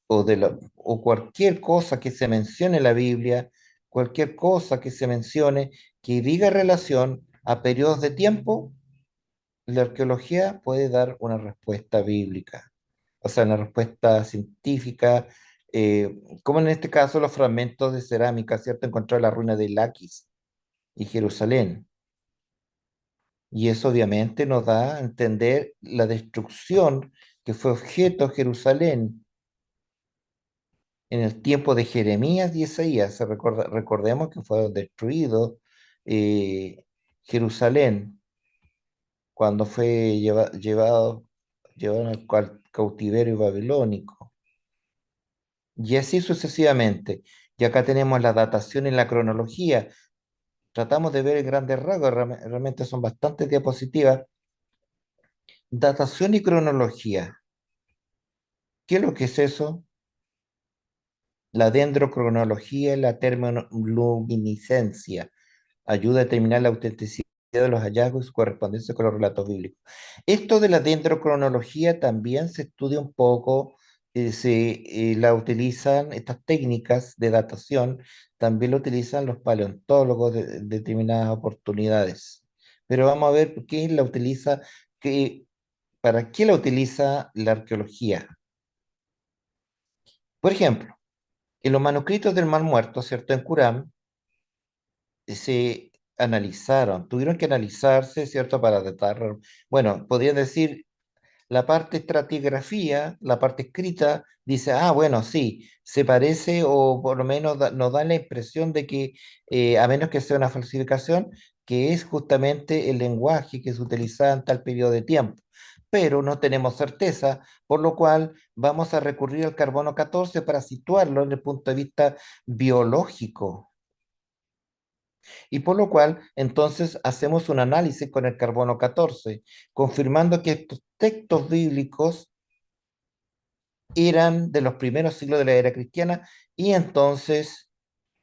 o cualquier cosa que se mencione en la Biblia, cualquier cosa que se mencione que diga relación a periodos de tiempo, la arqueología puede dar una respuesta bíblica, o sea, una respuesta científica, como en este caso los fragmentos de cerámica, ¿cierto? Encontraron la ruina de Laquis y Jerusalén. Y eso obviamente nos da a entender la destrucción que fue objeto Jerusalén en el tiempo de Jeremías y Isaías. Recordemos que fueron destruidos eh, Jerusalén cuando fue llevado al cautiverio babilónico. Y así sucesivamente. Y acá tenemos la datación y la cronología. Tratamos de ver en grandes rasgos, realmente son bastantes diapositivas. Datación y cronología. ¿Qué es lo que es eso? La dendrocronología y la termoluminiscencia ayuda a determinar la autenticidad de los hallazgos y su correspondencia con los relatos bíblicos. Esto de la dendrocronología también se estudia un poco, la utilizan, estas técnicas de datación, también lo utilizan los paleontólogos de determinadas oportunidades. Pero vamos a ver qué la utiliza, para qué la utiliza la arqueología. Por ejemplo, en los manuscritos del Mar Muerto, ¿cierto? En Qumran, se analizaron, tuvieron que analizarse, ¿cierto? Para datar, bueno, podrían decir la parte estratigrafía, la parte escrita, dice, ah, bueno, sí, se parece o por lo menos nos da la impresión de que, a menos que sea una falsificación, que es justamente el lenguaje que se utilizaba en tal periodo de tiempo. pero no tenemos certeza, por lo cual vamos a recurrir al carbono 14 para situarlo desde el punto de vista biológico. Y por lo cual, entonces, hacemos un análisis con el carbono 14, confirmando que estos textos bíblicos eran de los primeros siglos de la era cristiana y entonces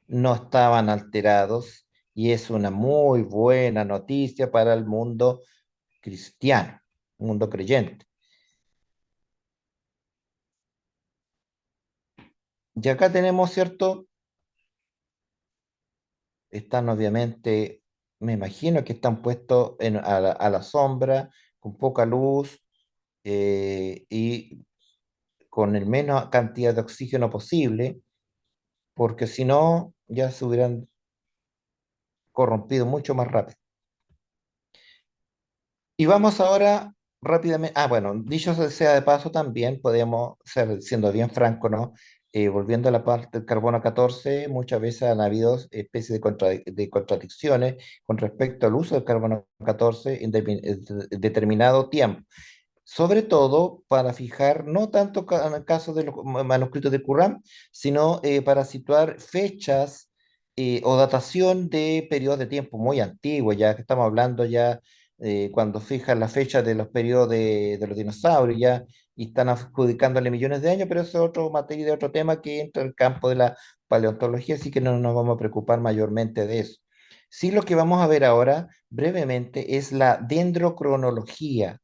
no estaban alterados y es una muy buena noticia para el mundo cristiano, mundo creyente. Y acá tenemos, ¿cierto? Están obviamente, me imagino que están puestos a la sombra, con poca luz y con el menos cantidad de oxígeno posible, porque si no, ya se hubieran corrompido mucho más rápido. Y vamos ahora rápidamente. Ah, bueno, dicho sea de paso, también podemos ser, siendo bien franco, ¿no? Volviendo a la parte del carbono 14, muchas veces han habido especies de contradicciones con respecto al uso del carbono 14 en determinado tiempo. Sobre todo para fijar, no tanto en el caso de los manuscritos de Qur'án, sino para situar fechas o datación de periodos de tiempo muy antiguos, ya que estamos hablando ya cuando fijan la fecha de los periodos de los dinosaurios, ya, y están adjudicándole millones de años, pero eso es otro materia de otro tema que entra en el campo de la paleontología, así que no nos vamos a preocupar mayormente de eso. Sí, lo que vamos a ver ahora brevemente es la dendrocronología.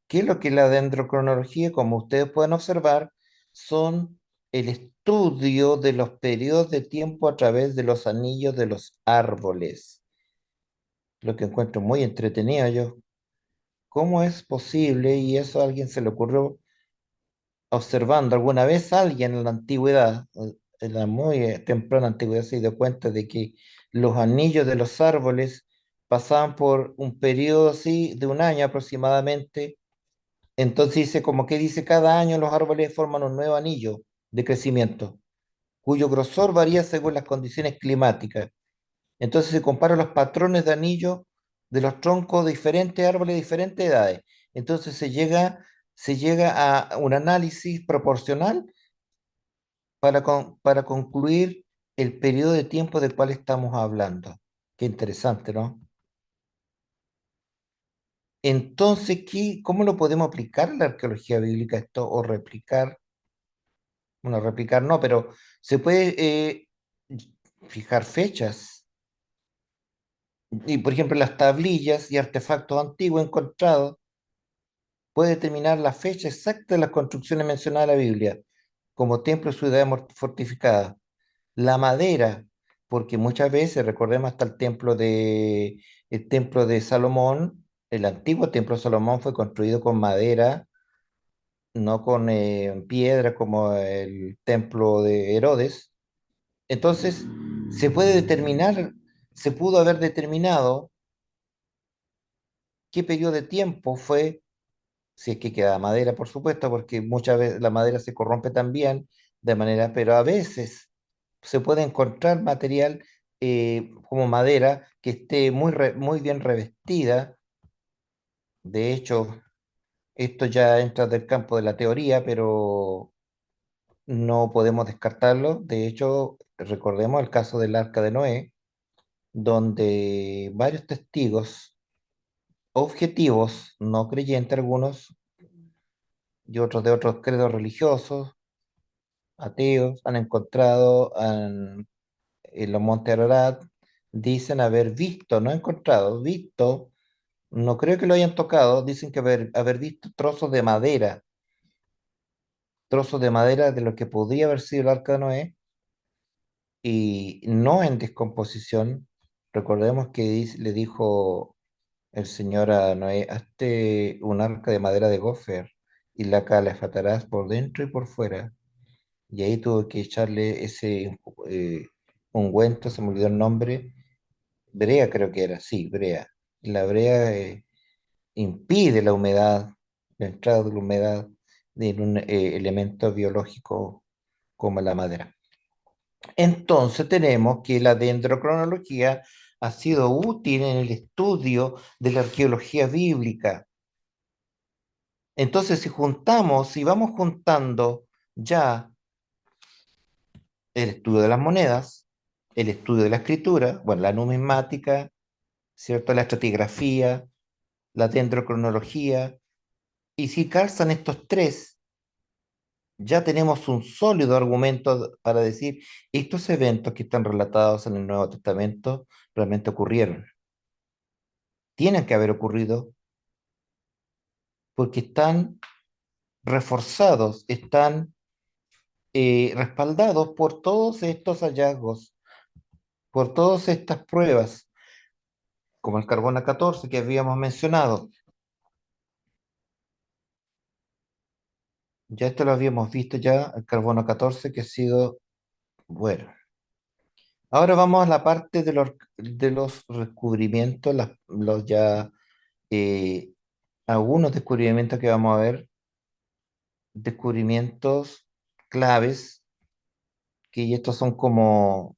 ¿Qué es lo que es la dendrocronología? Como ustedes pueden observar, son el estudio de los periodos de tiempo a través de los anillos de los árboles. Lo que encuentro muy entretenido yo. ¿Cómo es posible? Y eso a alguien se le ocurrió observando alguna vez a alguien en la antigüedad, en la muy temprana antigüedad, se dio cuenta de que los anillos de los árboles pasaban por un periodo así de un año aproximadamente. Entonces dice, como que dice, cada año los árboles forman un nuevo anillo de crecimiento, cuyo grosor varía según las condiciones climáticas. Entonces se comparan los patrones de anillo de los troncos de diferentes árboles de diferentes edades. Entonces se llega a un análisis proporcional para concluir el periodo de tiempo del cual estamos hablando. Qué interesante, ¿no? Entonces, ¿cómo lo podemos aplicar a la arqueología bíblica esto o replicar? Bueno, replicar no, pero se puede fijar fechas. Y por ejemplo, las tablillas y artefactos antiguos encontrados puede determinar la fecha exacta de las construcciones mencionadas en la Biblia, como templos y ciudades fortificadas. La madera, porque muchas veces, recordemos hasta el templo de Salomón, el antiguo templo de Salomón fue construido con madera, no con piedra como el templo de Herodes. Entonces, se puede determinar, se pudo haber determinado qué periodo de tiempo fue, si es que queda madera, por supuesto, porque muchas veces la madera se corrompe también de manera, pero a veces se puede encontrar material como madera que esté muy bien revestida. De hecho, esto ya entra del campo de la teoría, pero no podemos descartarlo. De hecho, recordemos el caso del Arca de Noé donde varios testigos objetivos, no creyentes algunos, y otros de otros credos religiosos, ateos, han encontrado en los montes Ararat, dicen haber visto, no encontrado, visto, no creo que lo hayan tocado, dicen que haber visto trozos de madera de lo que podría haber sido el arca de Noé, y no en descomposición. Recordemos que le dijo el señor a Noé, hazte un arca de madera de gofer y la calafatarás por dentro y por fuera. Y ahí tuvo que echarle ese ungüento, se me olvidó el nombre, brea creo que era, sí, brea. La brea impide la humedad, la entrada de la humedad de un elemento biológico como la madera. Entonces tenemos que la dendrocronología ha sido útil en el estudio de la arqueología bíblica. Entonces, si vamos juntando ya el estudio de las monedas, el estudio de la escritura, bueno, la numismática, ¿cierto? La estratigrafía, la dendrocronología, y si calzan estos tres, ya tenemos un sólido argumento para decir, estos eventos que están relatados en el Nuevo Testamento realmente ocurrieron. Tienen que haber ocurrido porque están reforzados, están respaldados por todos estos hallazgos, por todas estas pruebas, como el carbono 14 que habíamos mencionado. Ya esto lo habíamos visto ya, el carbono 14 que ha sido bueno. Ahora vamos a la parte de los descubrimientos, los ya eh, algunos descubrimientos que vamos a ver, descubrimientos claves, que estos son como,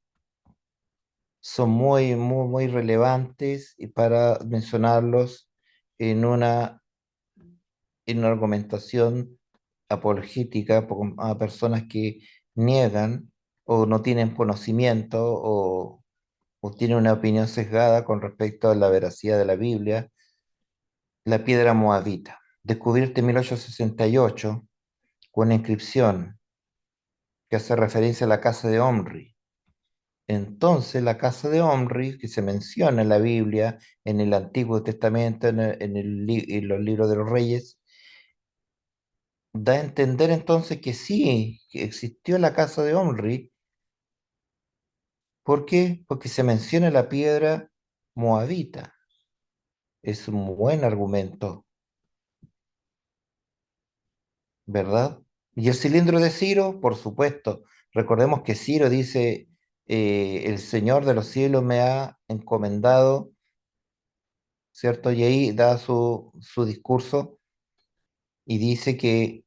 son muy relevantes y para mencionarlos en en una argumentación apologética a personas que niegan o no tienen conocimiento o tienen una opinión sesgada con respecto a la veracidad de la Biblia. La piedra moabita, descubierta en 1868 con una inscripción que hace referencia a la casa de Omri. Entonces, la casa de Omri, que se menciona en la Biblia, en el Antiguo Testamento, en los libros de los reyes, da a entender entonces que sí, que existió la casa de Omri. ¿Por qué? Porque se menciona la piedra moabita. Es un buen argumento, ¿verdad? Y el cilindro de Ciro, por supuesto. Recordemos que Ciro dice, el Señor de los cielos me ha encomendado, ¿cierto? Y ahí da su discurso y dice que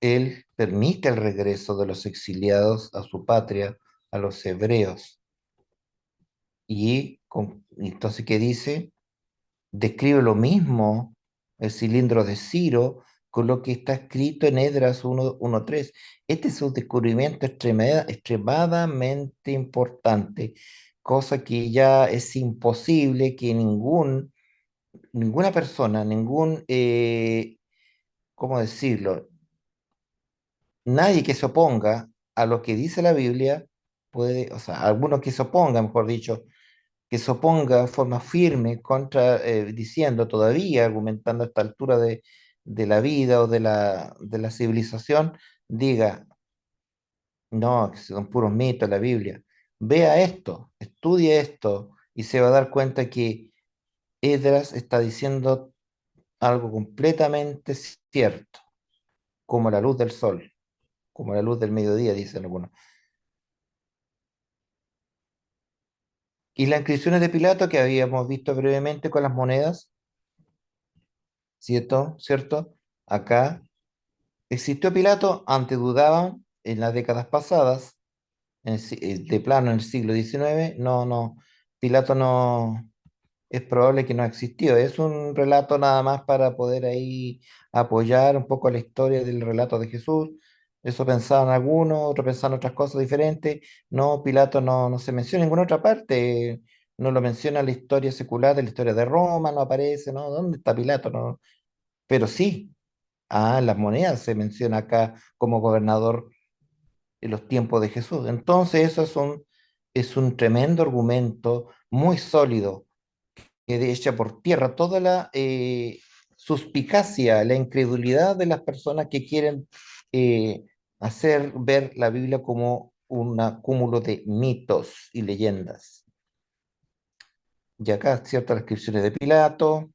él permite el regreso de los exiliados a su patria, a los hebreos. Y entonces, ¿qué dice? Describe lo mismo el cilindro de Ciro con lo que está escrito en Esdras 1:3. Este es un descubrimiento extremadamente importante, cosa que ya es imposible que ninguna persona, ¿cómo decirlo? Nadie que se oponga a lo que dice la Biblia puede, o sea, alguno que se oponga, mejor dicho, que se oponga de forma firme contra, diciendo todavía, argumentando a esta altura de la vida o de la civilización, diga, no, que son puros mitos la Biblia. Vea esto, estudie esto y se va a dar cuenta que Esdras está diciendo algo completamente cierto, como la luz del sol, como la luz del mediodía, dicen algunos. Y las inscripciones de Pilato que habíamos visto brevemente con las monedas, ¿cierto? ¿Cierto? Acá existió Pilato, antes dudaban en las décadas pasadas, de plano en el siglo XIX, no, Pilato no, es probable que no existió, es un relato nada más para poder ahí apoyar un poco la historia del relato de Jesús, eso pensaban algunos, otros pensaban otras cosas diferentes, no, Pilato no se menciona en ninguna otra parte, no lo menciona la historia secular de la historia de Roma, no aparece, ¿no? ¿Dónde está Pilato? No, pero sí. Ah, las monedas se menciona acá como gobernador en los tiempos de Jesús. Entonces, es un tremendo argumento, muy sólido, que echa por tierra toda la suspicacia, la incredulidad de las personas que quieren eh, hacer ver la Biblia como un cúmulo de mitos y leyendas. Y acá ciertas descripciones de Pilato,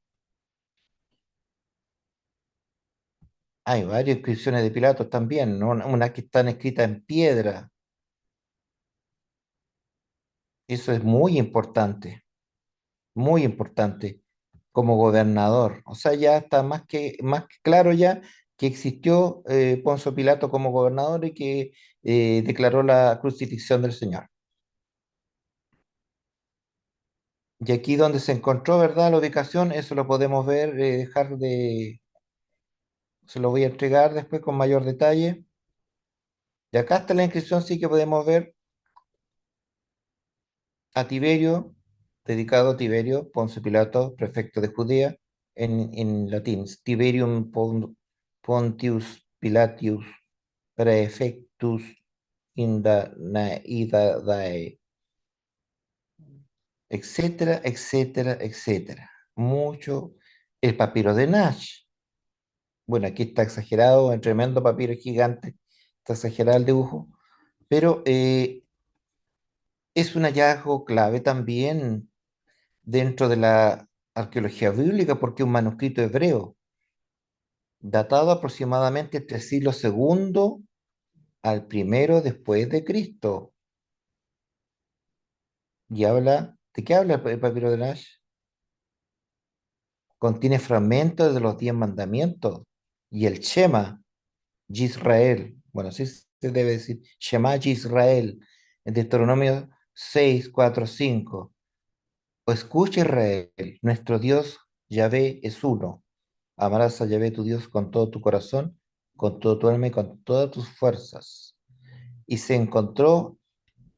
hay varias descripciones de Pilato también, ¿no? Una que están escritas en piedra. Eso es muy importante como gobernador. O sea, ya está más que claro ya que existió Poncio Pilato como gobernador y que declaró la crucifixión del Señor. Y aquí donde se encontró, ¿verdad? La ubicación, eso lo podemos ver, se lo voy a entregar después con mayor detalle. Y acá está la inscripción, sí que podemos ver a Tiberio, dedicado a Tiberio, Ponce Pilato, prefecto de Judea, en latín, Tiberium Pontius Pilatius Praefectus Indadae, etcétera, etcétera, etcétera. Mucho. El papiro de Nash. Bueno, aquí está exagerado, un tremendo papiro gigante, está exagerado el dibujo, pero es un hallazgo clave también dentro de la arqueología bíblica, porque es un manuscrito hebreo, datado aproximadamente entre el siglo segundo al primero después de Cristo. Y habla, ¿de qué habla el papiro de Nash? Contiene fragmentos de los 10 mandamientos y el Shema, Yisrael. Bueno, así se debe decir, Shema Yisrael, en Deuteronomio 6, 4, 5. O escucha Israel, nuestro Dios Yahvé es uno. Amarás a Yahvé tu Dios con todo tu corazón, con todo tu alma y con todas tus fuerzas. Y se encontró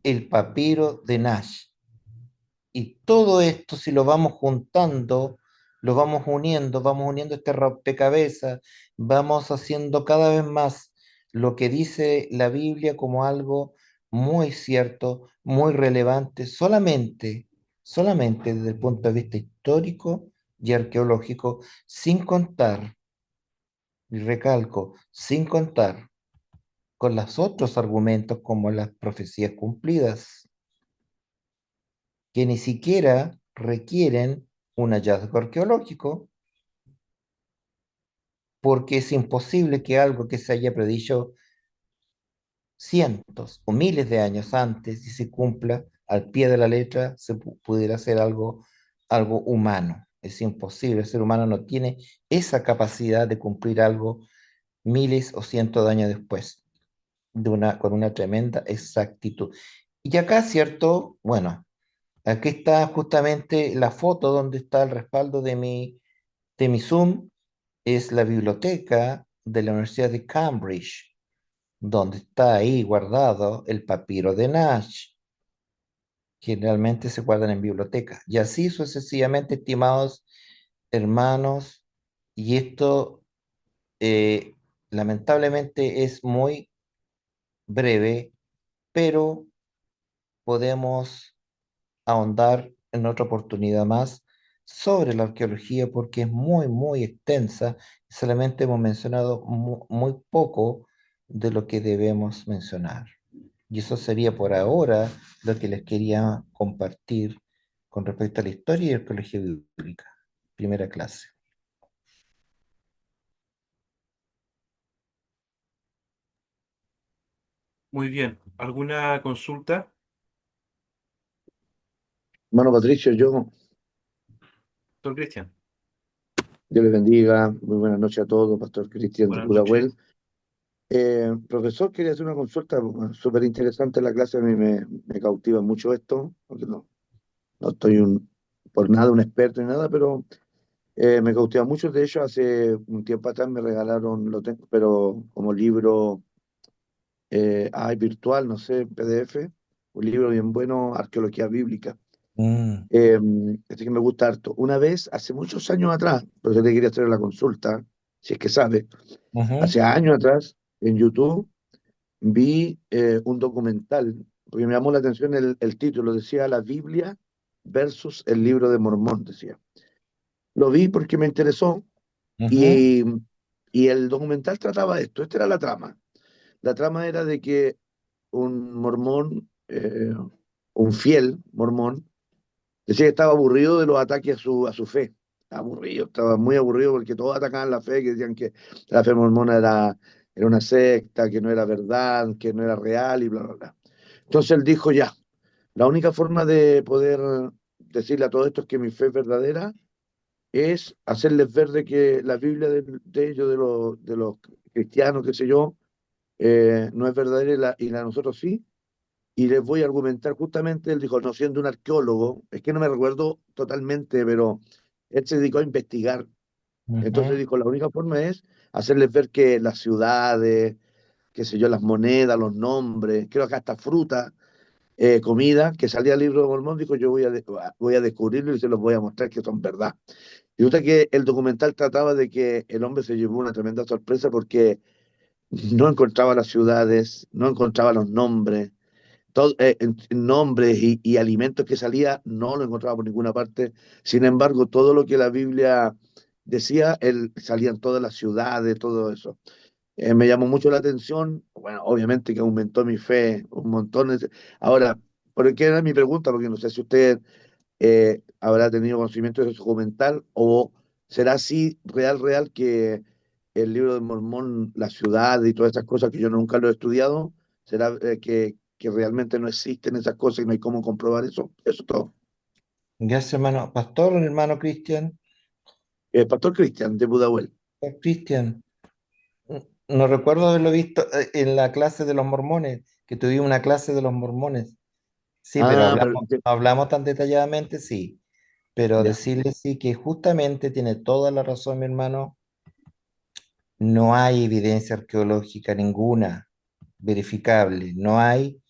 el papiro de Nash. Y todo esto, si lo vamos juntando, lo vamos uniendo este rompecabezas, vamos haciendo cada vez más lo que dice la Biblia como algo muy cierto, muy relevante, solamente desde el punto de vista histórico y arqueológico, sin contar, y recalco, sin contar con los otros argumentos como las profecías cumplidas que ni siquiera requieren un hallazgo arqueológico, porque es imposible que algo que se haya predicho cientos o miles de años antes y se cumpla al pie de la letra, pudiera ser algo humano. Es imposible, el ser humano no tiene esa capacidad de cumplir algo miles o cientos de años después, con una tremenda exactitud. Y acá, cierto, bueno, aquí está justamente la foto donde está el respaldo de mi Zoom, es la biblioteca de la Universidad de Cambridge, donde está ahí guardado el papiro de Nash. Generalmente se guardan en bibliotecas. Y así sucesivamente, estimados hermanos, y esto eh, lamentablemente es muy breve, pero podemos ahondar en otra oportunidad más sobre la arqueología porque es muy, muy extensa y solamente hemos mencionado muy poco de lo que debemos mencionar. Y eso sería por ahora lo que les quería compartir con respecto a la historia y arqueología bíblica. Primera clase. Muy bien. ¿Alguna consulta, Hermano Patricio, doctor Cristian? Dios les bendiga. Muy buenas noches a todos, Pastor Cristian de Buenas noches. Pudahuel. Profesor, quería hacer una consulta súper interesante en la clase. A mí me cautiva mucho esto, porque no estoy por nada un experto ni nada, pero me cautiva mucho. De hecho, hace un tiempo atrás me regalaron, lo tengo, pero como libro virtual, no sé, PDF, un libro bien bueno, Arqueología Bíblica. Mm, Eh, Así que me gusta harto. Una vez, hace muchos años atrás, por eso te quería hacer la consulta, si es que sabe, ujú, hace años atrás, en YouTube, vi un documental, porque me llamó la atención el título, decía La Biblia versus el libro de Mormón, decía. Lo vi porque me interesó ujú, y, y el documental trataba de esto, esta era la trama. La trama era de que un mormón, un fiel mormón, decía que estaba aburrido de los ataques a su fe. Aburrido, estaba muy aburrido porque todos atacaban la fe, que decían que la fe mormona era una secta, que no era verdad, que no era real y bla, bla, bla. Entonces él dijo, ya, la única forma de poder decirle a todos estos que mi fe es verdadera es hacerles ver de que la Biblia de ellos, de los cristianos, qué sé yo, no es verdadera y la de nosotros sí, y les voy a argumentar justamente, él dijo, no siendo un arqueólogo, es que no me recuerdo totalmente, pero él se dedicó a investigar. Entonces Ujú. dijo, la única forma es hacerles ver que las ciudades, qué sé yo, las monedas, los nombres, creo que hasta fruta, comida, que salía el libro de Mormón, dijo, yo voy a descubrirlo y se los voy a mostrar que son verdad. Y resulta que el documental trataba de que el hombre se llevó una tremenda sorpresa porque no encontraba las ciudades, no encontraba los nombres, nombres y alimentos que salía, no lo encontraba por ninguna parte. Sin embargo, todo lo que la Biblia decía, él salía en todas las ciudades, todo eso. Me llamó mucho la atención, bueno, obviamente que aumentó mi fe un montón. Ahora, ¿por qué era mi pregunta? Porque no sé si usted habrá tenido conocimiento de su documental o será así real que el libro de Mormón, la ciudad y todas esas cosas que yo nunca lo he estudiado, será que realmente no existen esas cosas y no hay cómo comprobar eso. Eso es todo. Gracias, hermano. Pastor, hermano Cristian. Pastor Cristian de Budahuel. Cristian, no recuerdo haberlo visto en la clase de los mormones, que tuvimos una clase de los mormones. Sí, pero Ah, pero hablamos tan detalladamente, sí. Pero ya. decirle sí que justamente tiene toda la razón, mi hermano. No hay evidencia arqueológica ninguna verificable. No hay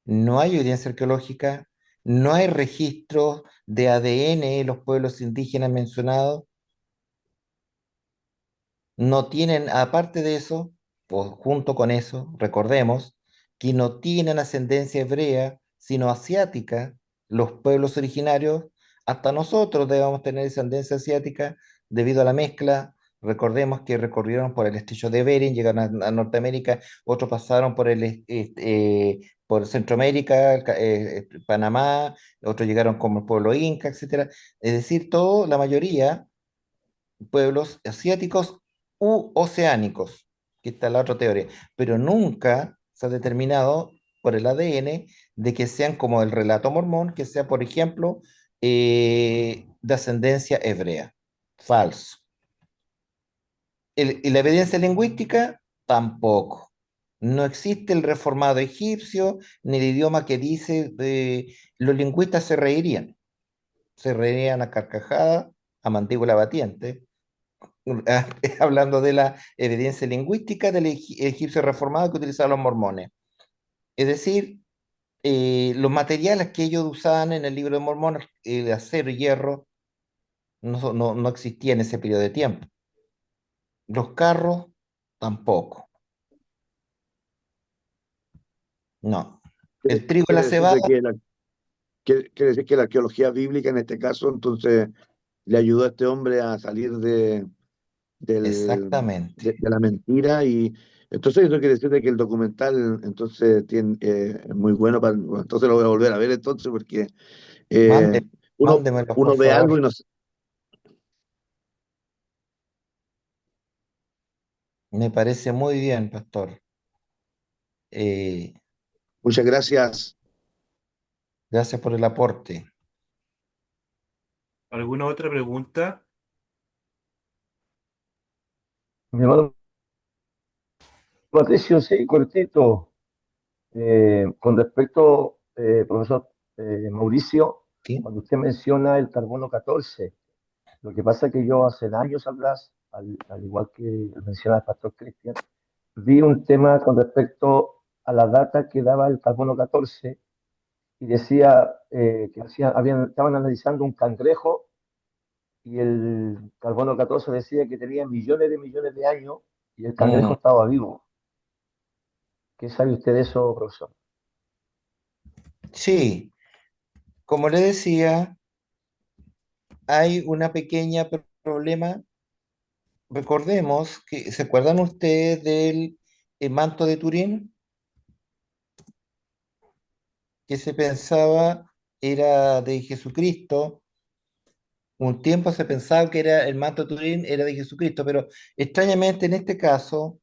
evidencia arqueológica. No hay registros de ADN en los pueblos indígenas mencionados. No tienen, aparte de eso, pues junto con eso, recordemos que no tienen ascendencia hebrea, sino asiática. Los pueblos originarios, hasta nosotros debemos tener descendencia asiática debido a la mezcla. Recordemos que recorrieron por el estrecho de Bering, llegaron a Norteamérica, otros pasaron por Centroamérica, Panamá, otros llegaron como el pueblo inca, etcétera. Es decir, la mayoría pueblos asiáticos u oceánicos, que está la otra teoría, pero nunca se ha determinado por el ADN de que sean como el relato mormón, que sea, por ejemplo, de ascendencia hebrea. Falso. Y la evidencia lingüística, tampoco. No existe el reformado egipcio, ni el idioma que dice, los lingüistas se reirían a carcajada, a mandíbula batiente, hablando de la evidencia lingüística del egipcio reformado que utilizaban los mormones. Es decir, los materiales que ellos usaban en el libro de Mormón, el acero y hierro, no existían en ese periodo de tiempo. Los carros, tampoco. No. El trigo y la Quiere decir cebada, de que quiere decir que la arqueología bíblica en este caso entonces le ayudó a este hombre a salir exactamente. de la mentira y entonces eso quiere decir de que el documental entonces es muy bueno bueno, entonces lo voy a volver a ver entonces porque Mande, eh, uno, mándemelos, por uno ve favor. algo y no. Me parece muy bien, pastor. Eh, Muchas gracias. gracias por el aporte. ¿Alguna otra pregunta? Mi hermano Patricio, sí, cortito. Con respecto, profesor Mauricio, ¿Sí? cuando usted menciona el carbono 14, lo que pasa es que yo hace años atrás, al igual que menciona el pastor Cristian, vi un tema con respecto a la data que daba el carbono 14 y decía que estaban analizando un cangrejo y el carbono 14 decía que tenía millones de años y el cangrejo Mm, estaba vivo. ¿Qué sabe usted de eso, profesor? sí, como le decía, hay una pequeña problema. Recordemos que, ¿se acuerdan ustedes del manto de Turín? Que se pensaba era de Jesucristo. Un tiempo se pensaba que era el manto de Turín era de Jesucristo, pero extrañamente en este caso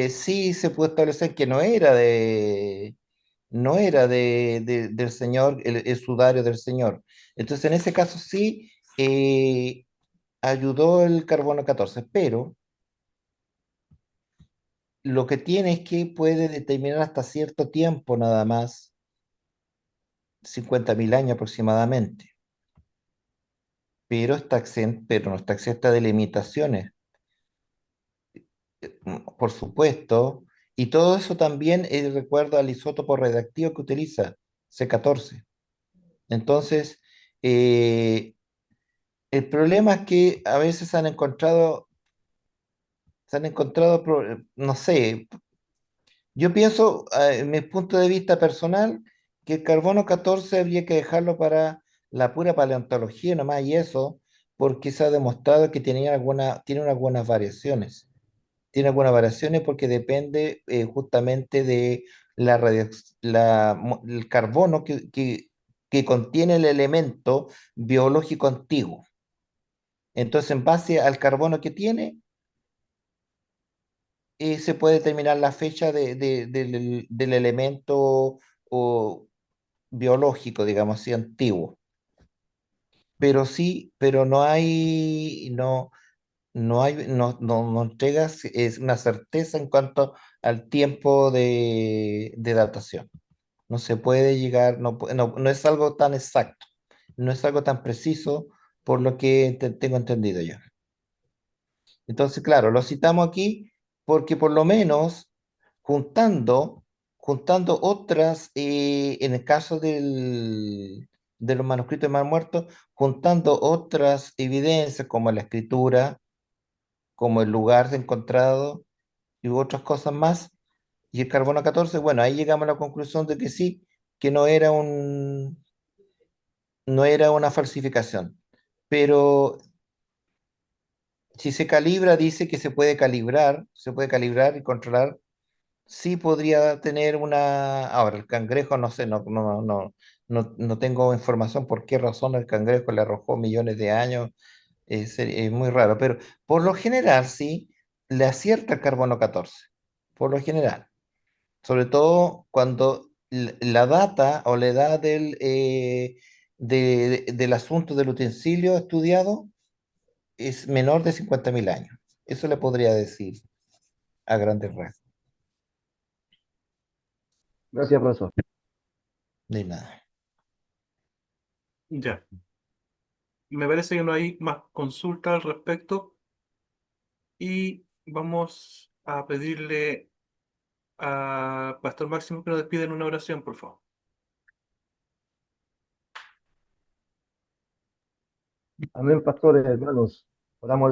sí se puede establecer que no era del Señor, el sudario del Señor. Entonces en ese caso sí ayudó el carbono 14, pero lo que tiene es que puede determinar hasta cierto tiempo nada más, 50.000 años aproximadamente, pero no está exenta de limitaciones, por supuesto, y todo eso también es recuerdo al isótopo radiactivo que utiliza, C14. Entonces, eh, el problema es que a veces no sé, yo pienso, en mi punto de vista personal, que el carbono 14 habría que dejarlo para la pura paleontología nomás y eso, porque se ha demostrado que tiene algunas variaciones. Tiene algunas variaciones porque depende justamente de el carbono que contiene el elemento biológico antiguo. Entonces, en base al carbono que tiene, se puede determinar la fecha del elemento o, biológico, digamos así, antiguo. Pero sí, pero no entregas es una certeza en cuanto al tiempo de datación. No se puede llegar, no es algo tan exacto, no es algo tan preciso por lo que tengo entendido yo. Entonces, claro, lo citamos aquí porque por lo menos juntando, juntando otras, en el caso de los manuscritos de Mar Muerto, juntando otras evidencias como la escritura, como el lugar de encontrado y otras cosas más, y el carbono 14, bueno, ahí llegamos a la conclusión de que sí, que no era una falsificación. Pero si se calibra, dice que se puede calibrar y controlar. Sí podría tener una. Ahora, el cangrejo, no sé, no tengo información por qué razón el cangrejo le arrojó millones de años. Es muy raro, pero por lo general sí le acierta el carbono 14. Por lo general. Sobre todo cuando la data o la edad del asunto del utensilio estudiado es menor de 50.000 años. Eso le podría decir a grandes rasgos. Gracias, profesor. De nada. Ya. Me parece que no hay más consulta al respecto y vamos a pedirle a Pastor Máximo que nos despida en una oración, por favor. Amén, pastores, hermanos. Oramos